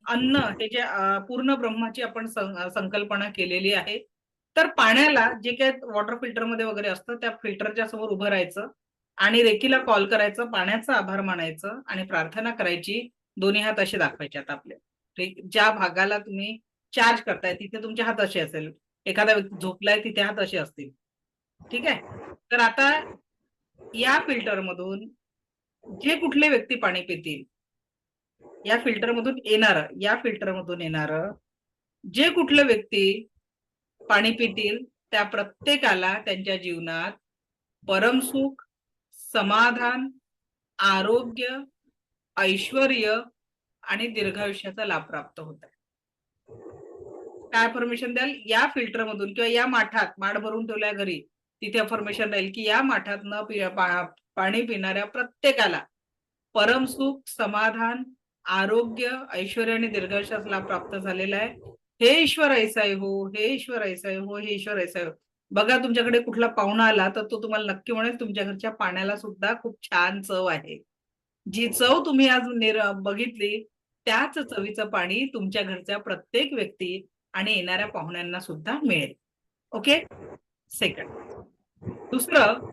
Speaker 1: अन्न हे जे पूर्ण ब्रह्माची आपण संकल्पना केलेली आहे. तर पाण्याला जे काही वॉटर फिल्टर मध्ये वगैरे असतं त्या फिल्टरच्या समोर उभं राहायचं आणि रेकीला कॉल करायचं, पाण्याचा आभार मानायचं आणि प्रार्थना करायची. दोन्ही हात असे दाखवायचे आता आपले. ज्या भागाला तुम्ही चार्ज करताय तिथे तुमचे हात असे असेल, एखादा व्यक्ती झोपलाय तिथे हात असे असतील. ठीक आहे. तर आता या फिल्टर मधून जे कुठले व्यक्ती पाणी पितील, या फिल्टर मधून येणार जे कुठले व्यक्ती पाणी पितील त्या प्रत्येकाला त्यांच्या जीवनात परमसुख, समाधान, आरोग्य, ऐश्वर्य आणि दीर्घायुष्याचा लाभ प्राप्त होत आहे. काय परमिशन द्याल? या फिल्टर मधून किंवा या माठात, माठ भरून ठेवल्या घरी, तिथे अफर्मेशन राहील की या माठात पाणी पिणाऱ्या प्रत्येकाला परमसुख, समाधान, आरोग्य, ऐश्वर्य आणि दीर्घायुष्याचा लाभ प्राप्त झालेला आहे. हे ईश्वर ऐसाय हो, हे ईश्वर ऐसाय हो, हे ईश्वर ऐसाय हो. बघा तुमच्याकडे कुठला पाहुणा आला तर तो तुम्हाला नक्की म्हणेल तुमच्या घरच्या पाण्याला सुद्धा खूप छान चव आहे. जी चव तुम्ही आज बघितली त्याच चवीचं पाणी तुमच्या घरच्या प्रत्येक व्यक्ती आणि येणाऱ्या पाहुण्यांना सुद्धा मिळेल. ओके. सेकंड. दुसरं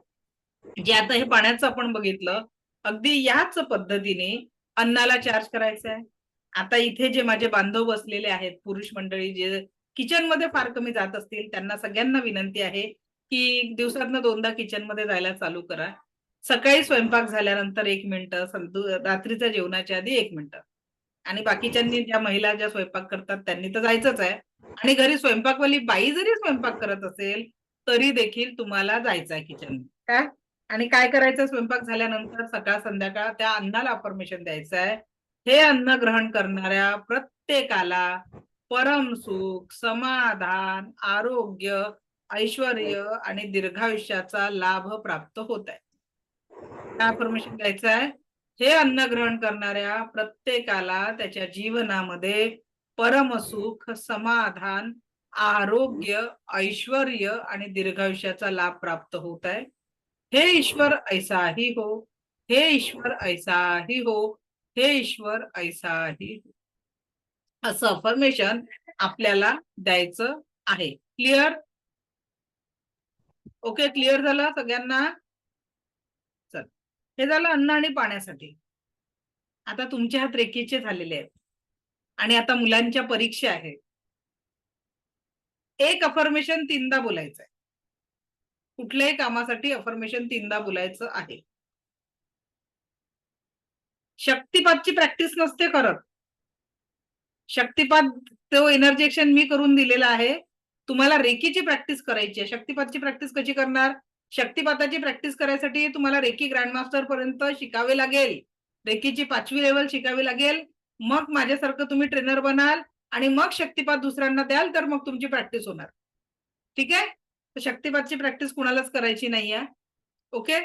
Speaker 1: जे आता हे पाण्याचं आपण बघितलं, अगदी याच पद्धतीने अन्नाला चार्ज करायचं आहे. आता इथे जे माझे बांधव बसलेले आहेत, पुरुष मंडळी जे किचन मध्ये फार कमी जात असतील, त्यांना सगळ्यांना विनंती आहे की दिवसातनं 2दा किचन मध्ये जायला चालू करा. सकाळी स्वयंपाक झाल्यानंतर 1 मिनिटं, रात्रीच्या जेवणाच्या आधी 1 मिनिटं, आणि बाकीच्यांनी ज्या महिला ज्या स्वयंपाक करतात त्यांनी तर जायचंच आहे. आणि घरी स्वयंपाकवाली बाई जरी स्वयंपाक करत असेल तरी देखील तुम्हाला जायचं आहे किचन. काय आणि काय करायचं? स्वयंपाक झाल्यानंतर सकाळ संध्याकाळ त्या अन्नाला अफर्मेशन द्यायचं आहे. हे अन्न ग्रहण करणाऱ्या प्रत्येकाला परम सुख, समाधान, आरोग्य, ऐश्वर्य आणि दीर्घायुष्याचा लाभ प्राप्त होत आहे. काय अफर्मेशन द्यायचं आहे? हे अन्न ग्रहण करणाऱ्या प्रत्येकाला त्याच्या जीवनामध्ये परमसुख, समाधान, आरोग्य, ऐश्वर्य आणि दीर्घायुष्याचा लाभ प्राप्त होत आहे. हे ईश्वर ऐसाही हो, हे ईश्वर ऐसाही हो, हे ईश्वर ऐसाही हो. असं अफर्मेशन आपल्याला द्यायचं आहे. क्लिअर? ओके. क्लिअर झालं सगळ्यांना? चल, हे झालं अन्न आणि पाण्यासाठी. आता तुमचे हात रेखीचे झालेले आहेत आणि आता मुलांच्या परीक्षा आहे. एक अफर्मेशन 3दा बोलायचं आहे. कुठल्याही कामासाठी अफर्मेशन 3दा बोलायचं आहे. शक्तिपातची प्रॅक्टिस नसते करत. शक्तिपात तो एनर्जी एक्शन मी करून दिलेला आहे. तुम्हाला रेकीची प्रॅक्टिस करायची आहे. शक्तिपातची प्रॅक्टिस कशी करणार? शक्तिपाताची प्रॅक्टिस करायसाठी तुम्हाला रेकी ग्रँडमास्टर पर्यंत शिकावे लागेल. रेकीची 5वी लेवल शिकावी लागेल. मग माझ्यासारखं तुम्ही ट्रेनर बनाल आणि मग शक्तिपात दुसऱ्यांना द्याल तर मग तुमची प्रॅक्टिस होणार. ठीक आहे. तर शक्तिपातची प्रॅक्टिस कुणालाच करायची नाहीये. ओके.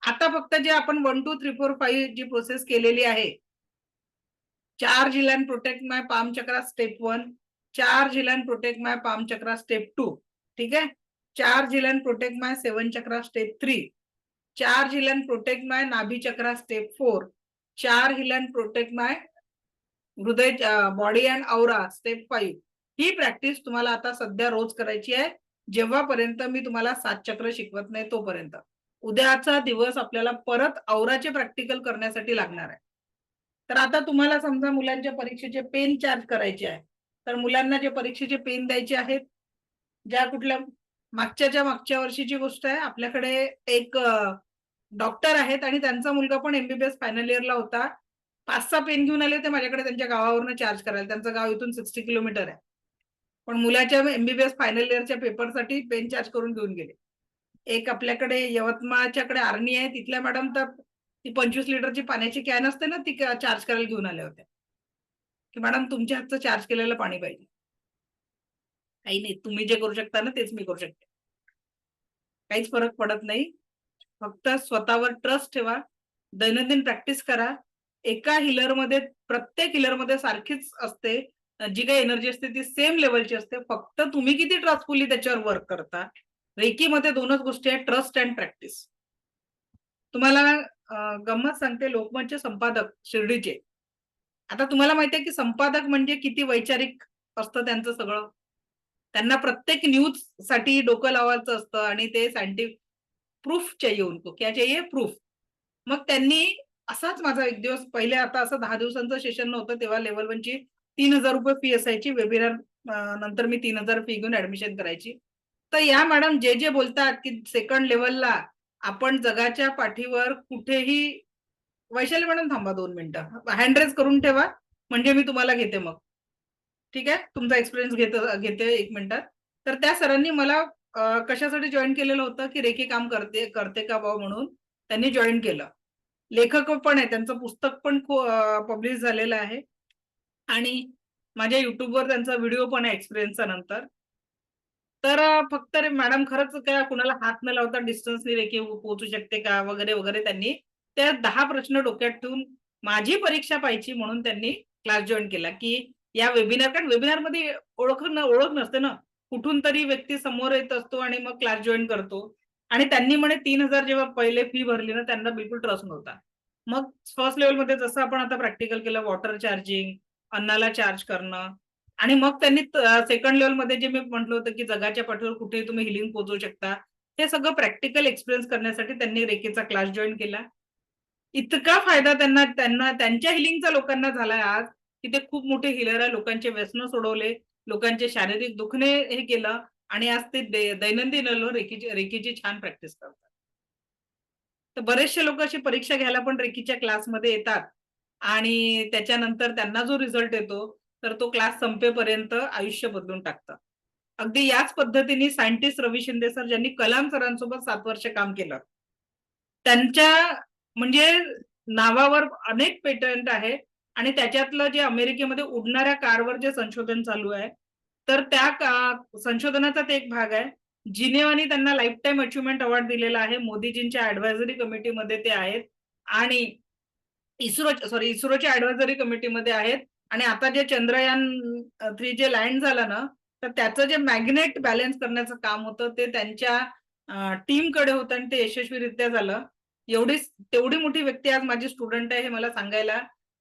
Speaker 1: आता फक्त जे आपण 1 2 3 4 5 जी प्रोसेस केलेली आहे, charge, heal and protect my palm chakra step 1, charge, heal and protect my palm chakra step 2. ठीक आहे. Charge, heal and protect my 7 chakra step 3, charge, heal and protect my nabhi chakra step 4, charge, heal and protect my hriday body and aura step 5. ही practice तुम्हाला आता सध्या रोज करायची आहे, जेव्हापर्यंत मी तुम्हाला 7 चक्र शिकवत नाही तोपर्यंत. उद्याचा दिवस आपल्याला परत औराचे प्रॅक्टिकल करण्यासाठी लागणार आहे. तर आता तुम्हाला समजा मुलांच्या परीक्षेचे पेन चार्ज करायचे आहे, तर मुलांना जे परीक्षेचे पेन द्यायचे आहेत, ज्या कुठल्या मागच्या वर्षीची गोष्ट आहे, आपल्याकडे एक डॉक्टर आहेत आणि त्यांचा मुलगा पण MBBS फायनल इयरला होता. 5-6 पेन घेऊन आले होते माझ्याकडे त्यांच्या गावावरून चार्ज करायला. त्यांचं गाव इथून 60 किलोमीटर आहे. पण मुलाच्या MBBS फायनल इयरच्या पेपरसाठी पेन चार्ज करून घेऊन गेले. एक आपल्याकडे यवतमाळच्याकडे आर्णी आहे, तिथल्या मॅडम तर ती 25 लिटरची पाण्याची कॅन असते ना, ती चार्ज करायला घेऊन आल्या होत्या की मॅडम तुमच्या हातचं चार्ज केलेलं पाणी पाहिजे. काही नाही, तुम्ही जे करू शकता ना तेच मी करू शकते. काहीच फरक पडत नाही. फक्त स्वतःवर ट्रस्ट ठेवा, दैनंदिन प्रॅक्टिस करा एका हिलरमध्ये प्रत्येक हिलरमध्ये सारखीच असते, जी काही एनर्जी असते ती सेम लेवलची असते, फक्त तुम्ही किती ट्रस्टफुली त्याच्यावर वर्क करता. रेकीमध्ये दोनच गोष्टी आहेत, ट्रस्ट अँड प्रॅक्टिस. तुम्हाला गंमत सांगते, लोकमतचे संपादक शिर्डीचे, आता तुम्हाला माहितीये की संपादक म्हणजे किती वैचारिक असतं त्यांचं सगळं. त्यांना प्रत्येक न्यूज साठी डोकं लावायचं असतं आणि ते सायंटिफिक प्रूफ चाहिए उनको, क्या चाहिए? प्रूफ. मग त्यांनी असाच माझा एक दिवस पहिले, आता असं 10 दिवसांचं सेशन नव्हतं तेव्हा लेव्हल 1 ची 3000 रुपये फी असायची. वेबिनार नंतर मी 3000 फी घेऊन ऍडमिशन करायची. तर या मॅडम जे बोलतात की सेकंड लेव्हलला आपण जगाच्या पाठीवर कुठेही, वैशाली मॅडम थांबा 2 मिनिटं, हँड रेज करून ठेवा म्हणजे मी तुम्हाला घेते मग. ठीक आहे, तुमचा एक्सपिरियन्स घेते 1 मिनिटात. तर त्या सरांनी मला कशासाठी जॉईन केलेलं होतं की रेकी काम करते का भाऊ म्हणून त्यांनी जॉईन केलं. लेखक पण आहे, त्यांचं पुस्तक पण पब्लिश झालेलं आहे आणि माझ्या युट्यूबवर त्यांचा व्हिडिओ पण आहे एक्सपिरियन्सचा नंतर. तर फक्त रे मॅडम खरंच काय कुणाला हात न लावता डिस्टन्सनी रेकी पोहोचू शकते का वगैरे वगैरे, त्यांनी त्या 10 प्रश्न डोक्यात ठेवून माझी परीक्षा पाहिजे म्हणून त्यांनी क्लास जॉईन केला की या वेबिनार, कारण वेबिनारमध्ये ओळख नसते ना, कुठून तरी व्यक्ती समोर येत असतो आणि मग क्लास जॉईन करतो. आणि त्यांनी म्हणे 3000 जेव्हा पहिले फी भरली ना, त्यांना बिलकुल ट्रस्ट नव्हता. मग फर्स्ट लेवलमध्ये जसं आपण आता प्रॅक्टिकल केलं, वॉटर चार्जिंग, अन्नाला चार्ज करणं, आणि मग त्यांनी सेकंड लेवलमध्ये जे मी म्हटलं होतं की जगाच्या पाठीवर कुठेही तुम्ही हिलिंग पोहोचवू शकता, हे सगळं प्रॅक्टिकल एक्सपिरियन्स करण्यासाठी त्यांनी रेकीचा क्लास जॉईन केला. इतका फायदा त्यांना त्यांच्या हिलिंगचा लोकांना झालाय आज की ते खूप मोठे हिलर आहे. लोकांचे व्यसन सोडवले, लोकांचे शारीरिक दुखणे हे केलं आणि आज ते दैनंदिन रेकीची छान प्रॅक्टिस करतात. तर बरेचसे लोक अशी परीक्षा घ्यायला पण रेकीच्या क्लासमध्ये येतात आणि त्याच्यानंतर त्यांना जो रिझल्ट येतो तर तो क्लास संपेपर्यंत आयुष्य बदलून टाकतं. अगदी याच पद्धतीने सायंटिस्ट रवी शिंदे सर, ज्यांनी कलाम सरांसोबत 7 वर्ष काम केलं, त्यांच्या म्हणजे नावावर अनेक पेटंट आहे आणि त्याच्यातलं जे अमेरिकेमध्ये उडणाऱ्या कारवर जे संशोधन चालू आहे, तर त्या संशोधनाचा ते एक भाग आहे. जिनेवानी त्यांना लाईफ टाईम अचिव्हमेंट अवॉर्ड दिलेला आहे. मोदीजींच्या ऍडव्हायझरी कमिटीमध्ये ते आहेत आणि इस्रोच्या ऍडव्हायझरी कमिटीमध्ये आहेत. आणि आता जे चंद्रयान 3 जे लँड झालं ना, तर त्याचं जे मॅग्नेट बॅलन्स करण्याचं काम होतं ते त्यांच्या टीमकडे होतं आणि ते यशस्वीरित्या झालं. तेवढी मोठी व्यक्ती आज माझी स्टुडंट आहे हे मला सांगायला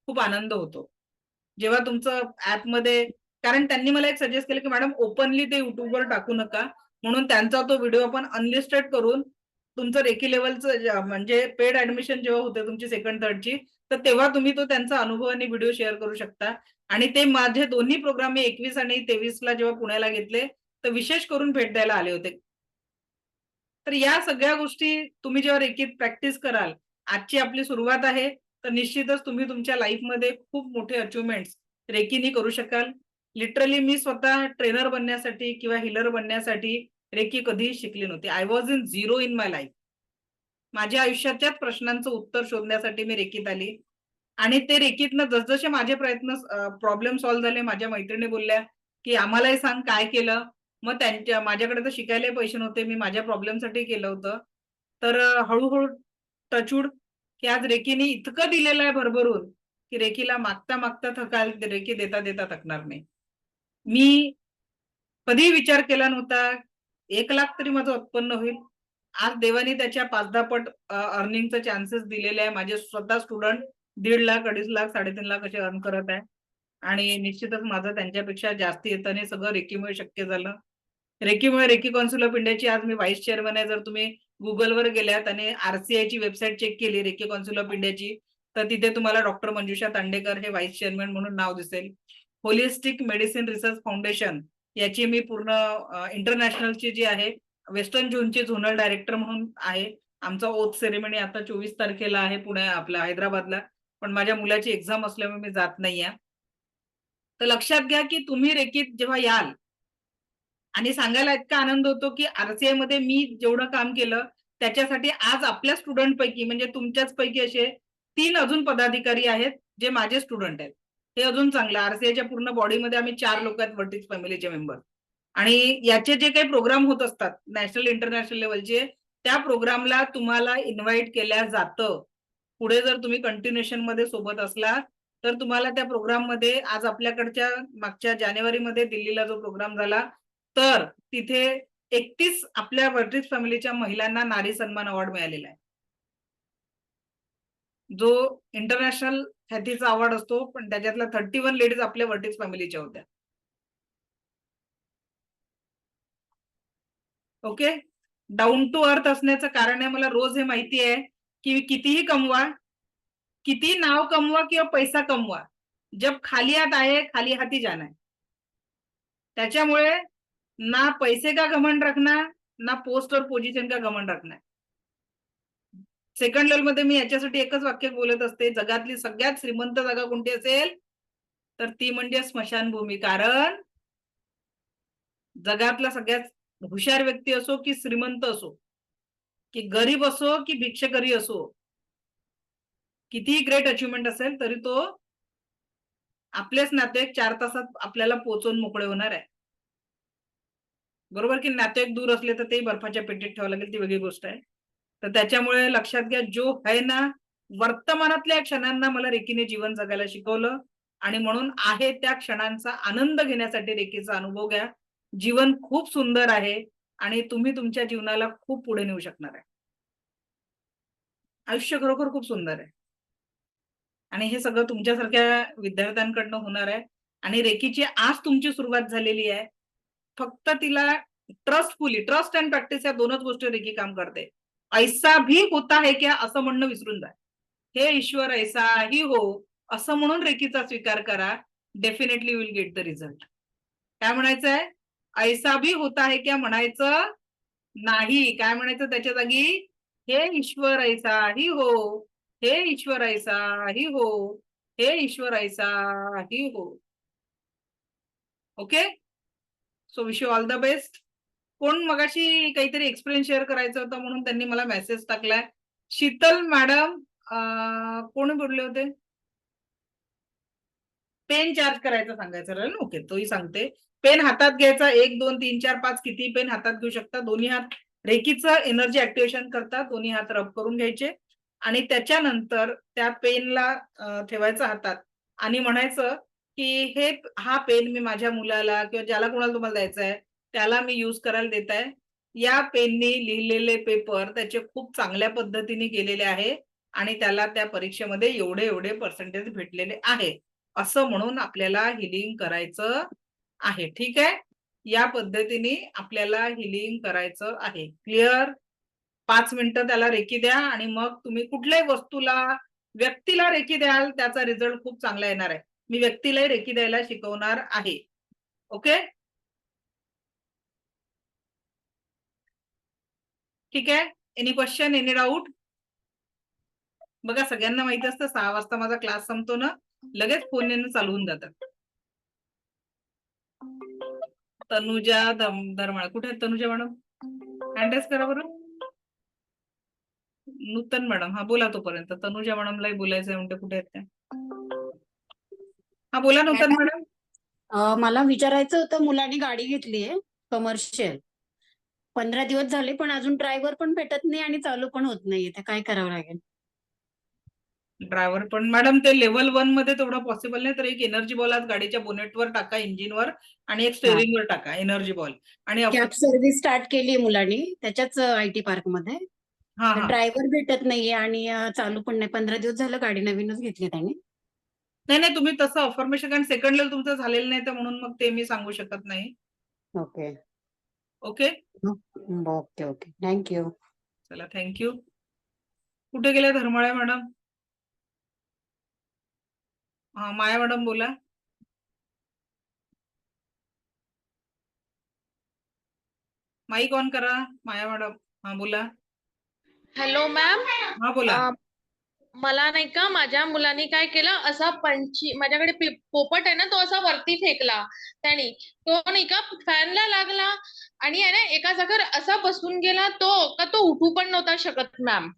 Speaker 1: खूप आनंद होतो. जेव्हा तुमचं ऍपमध्ये, कारण त्यांनी मला एक सजेस्ट केलं की मॅडम ओपनली ते युट्यूबवर टाकू नका, म्हणून त्यांचा तो व्हिडिओ आपण अनलिस्टेड करून तुमचं रेकी लेवलचं म्हणजे पेड ऍडमिशन जेव्हा होते तुमची सेकंड थर्डची, तर तेव्हा तुम्ही तो त्यांचा अनुभव आणि व्हिडिओ शेअर करू शकता. आणि ते माझे दोन्ही प्रोग्राम मी 21 आणि 23ला जेव्हा पुण्याला घेतले तर विशेष करून भेट द्यायला आले होते. तर या सगळ्या गोष्टी तुम्ही जेव्हा रेकीत प्रॅक्टिस कराल, आजची आपली सुरुवात आहे, तर निश्चितच तुम्ही तुमच्या लाईफमध्ये खूप मोठे अचिव्हमेंट्स रेकीनी करू शकाल. लिटरली मी स्वतः ट्रेनर बनण्यासाठी किंवा हिलर बनण्यासाठी रेकी कधीही शिकली नव्हती. I was in zero in my life. माझ्या आयुष्याच्याच प्रश्नांचं उत्तर शोधण्यासाठी मी रेकीत आली आणि ते रेकीतनं जसजसे माझे प्रॉब्लेम सॉल्व्ह झाले, माझ्या मैत्रिणी बोलल्या की आम्हालाही सांग काय केलं. मग माझ्याकडे तर शिकायला पैसे नव्हते, मी माझ्या प्रॉब्लेमसाठी केलं होतं. तर हळूहळू टचवूड की आज रेकीने इतकं दिलेलं आहे भरभरून की रेकीला मागता मागता थकाल, रेकी देता देता थकणार नाही. मी कधीही विचार केला नव्हता 1 लाख तरी माझं उत्पन्न होईल. आज देवाने त्याच्या 5-10 पट अर्निंगचे चान्सेस दिलेले आहे. माझे स्वतः स्टुडंट 1.5 लाख, 2.5 लाख, 3.5 लाख असे अर्न करत आहे आणि निश्चितच माझं त्यांच्यापेक्षा जास्ती येतं आणि सगळं रेकीमुळे शक्य झालं. रेकीमुळे रेकी कौन्सिल ऑफ इंडियाची आज मी व्हाईस चेअरमन आहे. जर तुम्ही गुगलवर गेल्यात आणि RCIची वेबसाईट चेक केली रेकी कौन्सिल ऑफ इंडियाची, तर तिथे तुम्हाला डॉक्टर मंजुषा तांडेकर हे व्हाईस चेअरमन म्हणून नाव दिसेल. होलिस्टिक मेडिसिन रिसर्च फाउंडेशन याची मी पूर्ण इंटरनॅशनलची जी आहे वेस्टर्न झोनची झोनल डायरेक्टर म्हणून आहे. आमचा ओथ सेरेमनी आता 24 तारखेला आहे आपल्या हैदराबादला, पण माझ्या मुलाची एक्झाम असल्यामुळे मी जात नाहीये. तर लक्षात घ्या की तुम्ही रेकीत जेव्हा याल आणि सांगायला इतका आनंद होतो की RCI मध्ये मी जेवढं काम केलं त्याच्यासाठी आज आपल्या स्टुडंट पैकी म्हणजे तुमच्याच पैकी असे 3 अजून पदाधिकारी आहेत जे माझे स्टुडंट आहेत. हे अजून चांगलं. RCIच्या पूर्ण बॉडीमध्ये आम्ही 4 लोक आहेत वर्टिक्स फॅमिलीचे मेंबर. आणि याचे जे काही प्रोग्राम होत असतात नॅशनल इंटरनॅशनल लेवलचे, त्या प्रोग्रामला तुम्हाला इन्व्हाइट केल्या जातं. पुढे जर तुम्ही कंटिन्युएशन मध्ये सोबत असला तर तुम्हाला त्या प्रोग्राम मध्ये आज आपल्याकडच्या मागच्या जानेवारीमध्ये दिल्लीला जो प्रोग्राम झाला तर तिथे 31 आपल्या वर्टिस फॅमिलीच्या महिलांना नारी सन्मान अवॉर्ड मिळालेला आहे, जो इंटरनॅशनल ख्यातीचा अवॉर्ड असतो, पण त्याच्यातल्या 31 लेडीज आपल्या वर्टिस फॅमिलीच्या होत्या. ओके, डाऊन टू अर्थ असण्याचं कारण आहे मला रोज हे माहिती आहे की कितीही कमवा, किती नाव कमवा किंवा पैसा कमवा, जब खाली हात आहे खाली हाती जाना है. त्याच्यामुळे ना पैसे का घमंड रखना, ना पोस्ट और पोझिशन का घमंड रखना. सेकंड लेवल मध्ये मी याच्यासाठी एकच वाक्य बोलत असते, जगातली सगळ्यात श्रीमंत जागा कोणती असेल तर ती म्हणजे स्मशानभूमी. कारण जगातला सगळ्यात हुशार व्यक्ती असो की श्रीमंत असो की गरीब असो की भिक्षकरी असो, कितीही ग्रेट अचिव्हमेंट असेल तरी तो आपलेच नातेवाईक 4 तासात आपल्याला पोहोचवून मोकळे होणार आहे. बरोबर की नातेवाईक दूर असले तर ते बर्फाच्या पेटीत ठेवावं लागेल, ती वेगळी गोष्ट आहे. तर त्याच्यामुळे लक्षात घ्या, जो है ना वर्तमानातल्या क्षणांना मला रेकीने जीवन जगायला शिकवलं आणि म्हणून आहे त्या क्षणांचा आनंद घेण्यासाठी रेकीचा अनुभव घ्या. जीवन खूप सुंदर आहे आणि तुम्ही तुमच्या जीवनाला खूप पुढे नेऊ शकणार आहे. आयुष्य खरोखर खूप सुंदर आहे आणि हे सगळं तुमच्यासारख्या विद्यार्थ्यांकडनं होणार आहे. आणि रेकीची आज तुमची सुरुवात झालेली आहे. फक्त तिला ट्रस्टफुली, ट्रस्ट अँड प्रॅक्टिस या दोनच गोष्टी रेकी काम करते. ऐसा भी होता है क्या असं म्हणणं विसरून जा. हे ईश्वर ऐसा ही हो असं म्हणून रेकीचा स्वीकार करा. Definitely will get the result. काय म्हणायचंय? ऐसा भी होता है क्या म्हणायचं नाही. काय म्हणायचं त्याच्या जागी? हे ईश्वर ऐसा ही हो, हे ईश्वर ऐसा ही हो, हे ईश्वर ऐसा ही हो. Okay, so wish you all the best. कोण मगाशी काहीतरी एक्सपिरियन्स शेअर करायचं होतं म्हणून त्यांनी मला मेसेज टाकलाय. शीतल मॅडम कोण बोलले होते? पेन चार्ज करायचं सांगायचं राहिलं. ओके, तोही सांगते. पेन हातात घ्यायचा, 1 2 3 4 5 किती पेन हातात घेऊ शकता. दोन्ही हात रेकीचं एनर्जी ऍक्टिव्हेशन करतात. दोन्ही हात रब करून घ्यायचे आणि त्याच्यानंतर त्या पेनला ठेवायचं हातात आणि म्हणायचं की हा पेन मी माझ्या मुलाला किंवा ज्याला कोणाला तुम्हाला द्यायचा आहे त्याला मी यूज करायला देत आहे. या पेननी लिहिलेले पेपर त्याचे खूप चांगल्या पद्धतीने केलेले आहे आणि त्याला त्या परीक्षेमध्ये एवढे एवढे पर्सेंटेज भेटलेले आहे असं म्हणून आपल्याला हिलिंग करायचं आहे. ठीक आहे, या पद्धतीने आपल्याला हिलिंग करायचं आहे. क्लिअर? 5 मिनिटं त्याला रेकी द्या आणि मग तुम्ही कुठल्याही वस्तूला, व्यक्तीला रेकी द्याल त्याचा रिझल्ट खूप चांगला येणार आहे. मी व्यक्तीलाही रेकी द्यायला शिकवणार आहे. ओके, ठीक आहे. Any question, any doubt? बघा सगळ्यांना माहिती असतं 6 वाजता माझा क्लास संपतो ना, लगेच फोन येणं चालू होऊन जातात. तनुजा धर्माळ कुठे आहेत? तनुजा मॅडम हँड रेज करा बरं. नूतन मॅडम, हा बोला तोपर्यंत. तनुजा मॅडमलाही बोलायचंय म्हणते, कुठे आहेत त्या? हा बोला नूतन मॅडम.
Speaker 12: मला विचारायचं होतं, मुलाने गाडी घेतली आहे कमर्शियल, 15 दिवस झाले पण अजून ड्रायव्हर पण भेटत नाही आणि चालू पण होत नाहीये. ते काय करावं लागेल?
Speaker 1: ड्रायव्हर पण मॅडम ते लेव्हल 1 मध्ये तेवढं पॉसिबल नाही, तर एक एनर्जी बॉल आज गाडीच्या बोनेटवर टाका, इंजिनवर, आणि एक स्टेअरिंगवर टाका एनर्जी बॉल. आणि
Speaker 12: कॅब सर्व्हिस स्टार्ट केली आहे मुलांनी त्याच्याच IT पार्क मध्ये. ड्रायव्हर भेटत नाहीये आणि चालू पण नाही. 15 दिवस झालं गाडी नवीनच घेतली त्यांनी.
Speaker 1: नाही नाही, तुम्ही तसं अफर्मेशन, कारण सेकंड लेवल तुमचं झालेलं नाही तर म्हणून मग ते मी सांगू शकत नाही.
Speaker 12: Okay
Speaker 1: okay
Speaker 12: okay okay, thank you.
Speaker 1: चला, थँक्यू. कुठे गेल्या धर्माळे मॅडम? हा, माया मॅडम बोला. माईक ऑन करा माया मॅडम. हा बोला.
Speaker 16: Hello ma'am.
Speaker 1: हा बोला.
Speaker 16: मला नाही का माझ्या मुलाने काय केलं, असा माझ्याकडे पोपट आहे ना, तो असा वरती फेकला त्याने. तो नाही का फॅनला लागला आणि आहे ना एका जागेवर असा बसून गेला तो उठू पण नव्हता शकत मॅम.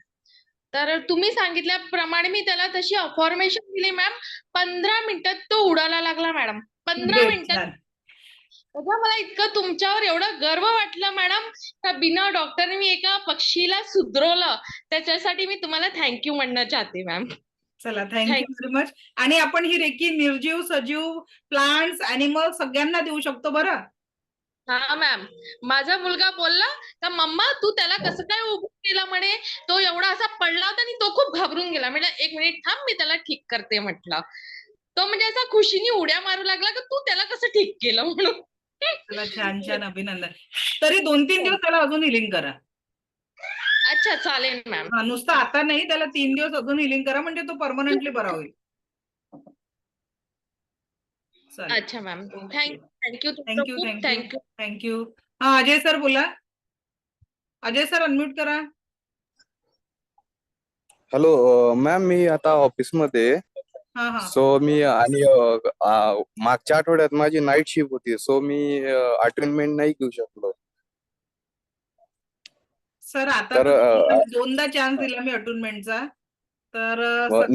Speaker 16: तर तुम्ही सांगितल्याप्रमाणे मी त्याला तशी अफॉर्मेशन दिली मॅम. 15 मिनिटात तो उडायला लागला मॅडम. 15 मिनिटात. तेव्हा मला इतकं तुमच्यावर एवढं गर्व वाटलं मॅडम, का बिना डॉक्टरने मी एका पक्षीला सुधरवलं. त्याच्यासाठी मी तुम्हाला थँक्यू म्हणणं चाहते मॅम.
Speaker 1: चला, थँक्यू व्हेरी मच. आणि आपण ही रेकी निर्जीव, सजीव, प्लांट्स, अॅनिमल सगळ्यांना देऊ शकतो बरं.
Speaker 16: हा मॅम, माझा मुलगा बोलला का मम्मा तू त्याला कसं काय उभं केलं म्हणे, तो एवढा असा पडला होता आणि तो खूप घाबरून गेला. म्हटलं 1 मिनिट थांब, मी त्याला ठीक करते म्हटलं. तो म्हणजे असा खुशीने उड्या मारू लागला की तू त्याला कसं ठीक केलं म्हणून.
Speaker 1: चला, छान छान, अभिनंदन. तरी 2-3 दिवस त्याला अजून हिलिंग करा.
Speaker 16: अच्छा, चालेल मॅम.
Speaker 1: हा, नुसतं आता नाही, त्याला 3 दिवस अजून हिलिंग करा, म्हणजे तो परमनंटली बरा होईल. चालेल.
Speaker 16: अच्छा मॅम,
Speaker 1: ओके.
Speaker 16: थँक्यू
Speaker 1: थँक्यू
Speaker 16: खूप
Speaker 1: थँक्यू
Speaker 16: थँक्यू.
Speaker 1: थँक्यू. हा, अजय सर बोला. अजय सर, अनम्यूट करा.
Speaker 17: हॅलो मॅम, मी आता ऑफिसमध्ये
Speaker 1: हा हा.
Speaker 17: सो मी आणि मागच्या आठवड्यात माझी नाईट शिफ्ट होती, सो मी अटेंडमेंट नाही घेऊ शकलो.
Speaker 1: सर, आता
Speaker 17: तर
Speaker 1: तर 2दा चान्स दिला मी अटुनमेंटचा. तर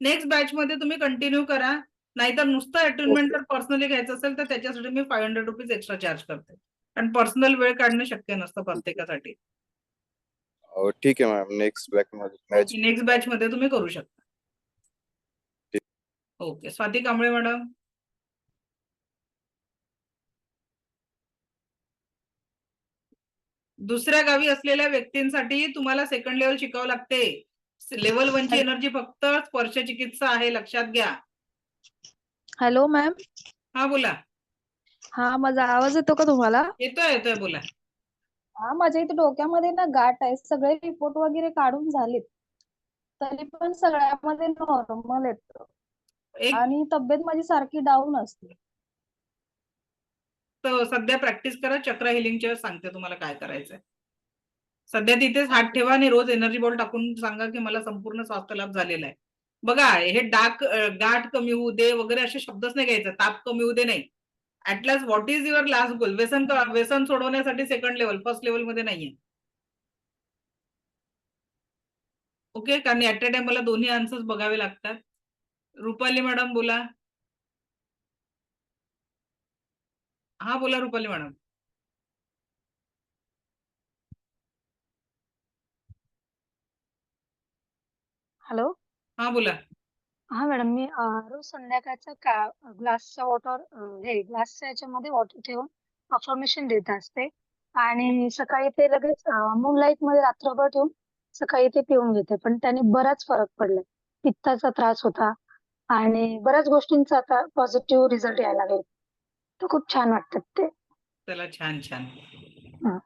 Speaker 1: नेक्स्ट बॅच मध्ये तुम्ही कंटिन्यू करा. नाहीतर नुसतं अटुनमेंट जर पर्सनली घ्यायचं असेल तर त्याच्यासाठी मी ₹500 एक्स्ट्रा चार्ज करते. कारण पर्सनल वेळ काढणं शक्य नसतं प्रत्येकासाठी.
Speaker 17: ठीक आहे मॅम, नेक्स्ट
Speaker 1: बॅच मध्ये तुम्ही करू शकता. ओके. स्वाती कांबळे मॅडम. दुसऱ्या गावी असलेल्या व्यक्तींसाठी तुम्हाला सेकंड लेवल शिकावं लागते. लेवल 1 ची एनर्जी फक्त स्पर्श चिकित्सा आहे, लक्षात घ्या.
Speaker 18: Hello ma'am.
Speaker 1: हा, बोला.
Speaker 18: हा, माझा आवाज येतो का तुम्हाला?
Speaker 1: येतोय, बोला.
Speaker 18: हा, माझ्या इथे डोक्यामध्ये ना गाठ आहे. सगळे रिपोर्ट वगैरे काढून झालेत, तरी पण सगळ्यामध्ये नॉर्मल येतं आणि तब्येत माझी सारखी डाऊन असते.
Speaker 1: तर सध्या प्रॅक्टिस करा. चक्र हिलिंगच्या सांगते तुम्हाला काय करायचंय. सध्या तिथेच हात ठेवा आणि रोज एनर्जी बॉल टाकून सांगा की मला संपूर्ण स्वास्थ्य लाभ झालेला आहे. बघा, हे गाठ कमी होऊ दे वगैरे असे शब्दच नाही घ्यायचे. ताप कमी होऊ दे नाही. At last what is your last goal? व्यसन सोडवण्यासाठी सेकंड लेवल, फर्स्ट लेवल मध्ये नाहीये. ओके. कारण ऍट अ टाइम मला दोन्ही आन्सर्स बघावे लागतात. रुपाली मॅडम बोला. हा, बोला रुपाली मॅडम.
Speaker 18: हॅलो.
Speaker 1: हा, बोला.
Speaker 18: हा मॅडम, मी रोज संध्याकाळचा ग्लासच्या ग्लासच्या याच्यामध्ये वॉटर ठेवून अफर्मेशन देत असते आणि सकाळी ते लगेच मूनलाईट मध्ये रात्रभर ठेवून सकाळी ते पिऊन घेते. पण त्याने बराच फरक पडलाय. पित्ताचा त्रास होता आणि बऱ्याच गोष्टींचा आता पॉझिटिव्ह रिझल्ट यायला लागले. तर खूप छान वाटतात ते.
Speaker 1: चला, छान छान.
Speaker 18: हा.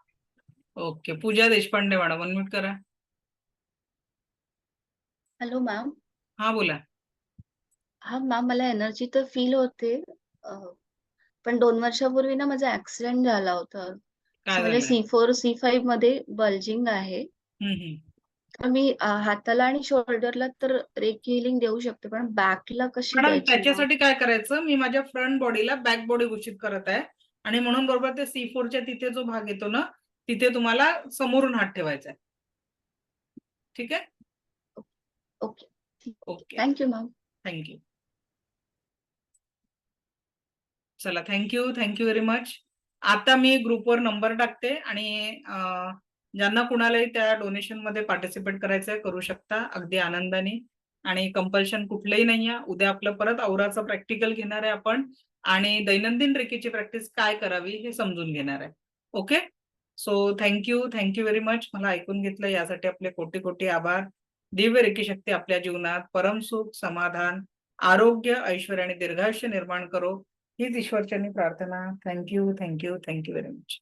Speaker 1: ओके. पूजा देशपांडे मॅडम, अनम्यूट करा.
Speaker 15: Hello ma'am.
Speaker 1: हा, बोला.
Speaker 15: हा मॅम, मला एनर्जी तर फील होते, पण 2 वर्षापूर्वी ना माझा ऍक्सिडेंट झाला होता.
Speaker 1: काय
Speaker 15: म्हणजे
Speaker 1: झालंय?
Speaker 15: C4 C5 मध्ये बल्जिंग आहे. तर मी हाताला आणि शोल्डरला तर रेकी हिलिंग देऊ शकते, पण बॅकला कशी
Speaker 1: मॅडम,
Speaker 15: द्यायची मॅम?
Speaker 1: त्याच्यासाठी काय करायचं, मी माझ्या फ्रंट बॉडीला बॅक बॉडी घोषित करत आहे आणि म्हणून बरोबर ते C4 च्या तिथे जो भाग येतो ना, तिथे तुम्हाला समोरून हात ठेवायचा आहे. ठीक आहे.
Speaker 15: Okay.
Speaker 1: Okay.
Speaker 15: Thank you ma'am.
Speaker 1: Thank you. चला, थँक्यू व्हेरी मच. आता मी ग्रुपवर नंबर टाकते आणि ज्यांना कुणालाही त्या डोनेशन मध्ये पार्टिसिपेट करायचंय करू शकता अगदी आनंदाने. आणि कंपल्शन कुठलंही नाहीये. उद्या आपलं परत औराचं प्रॅक्टिकल घेणार आहे आपण आणि दैनंदिन रेकीची प्रॅक्टिस काय करावी हे समजून घेणार आहे. Okay. So thank you very much. मला ऐकून घेतलं यासाठी आपले कोटी कोटी आभार. दिव्य रेकी शक्ती आपल्या जीवनात परम सुख, समाधान, आरोग्य, ऐश्वर्य आणि दीर्घायुष्य निर्माण करो हीच ईश्वरचरणी प्रार्थना. Thank you very much.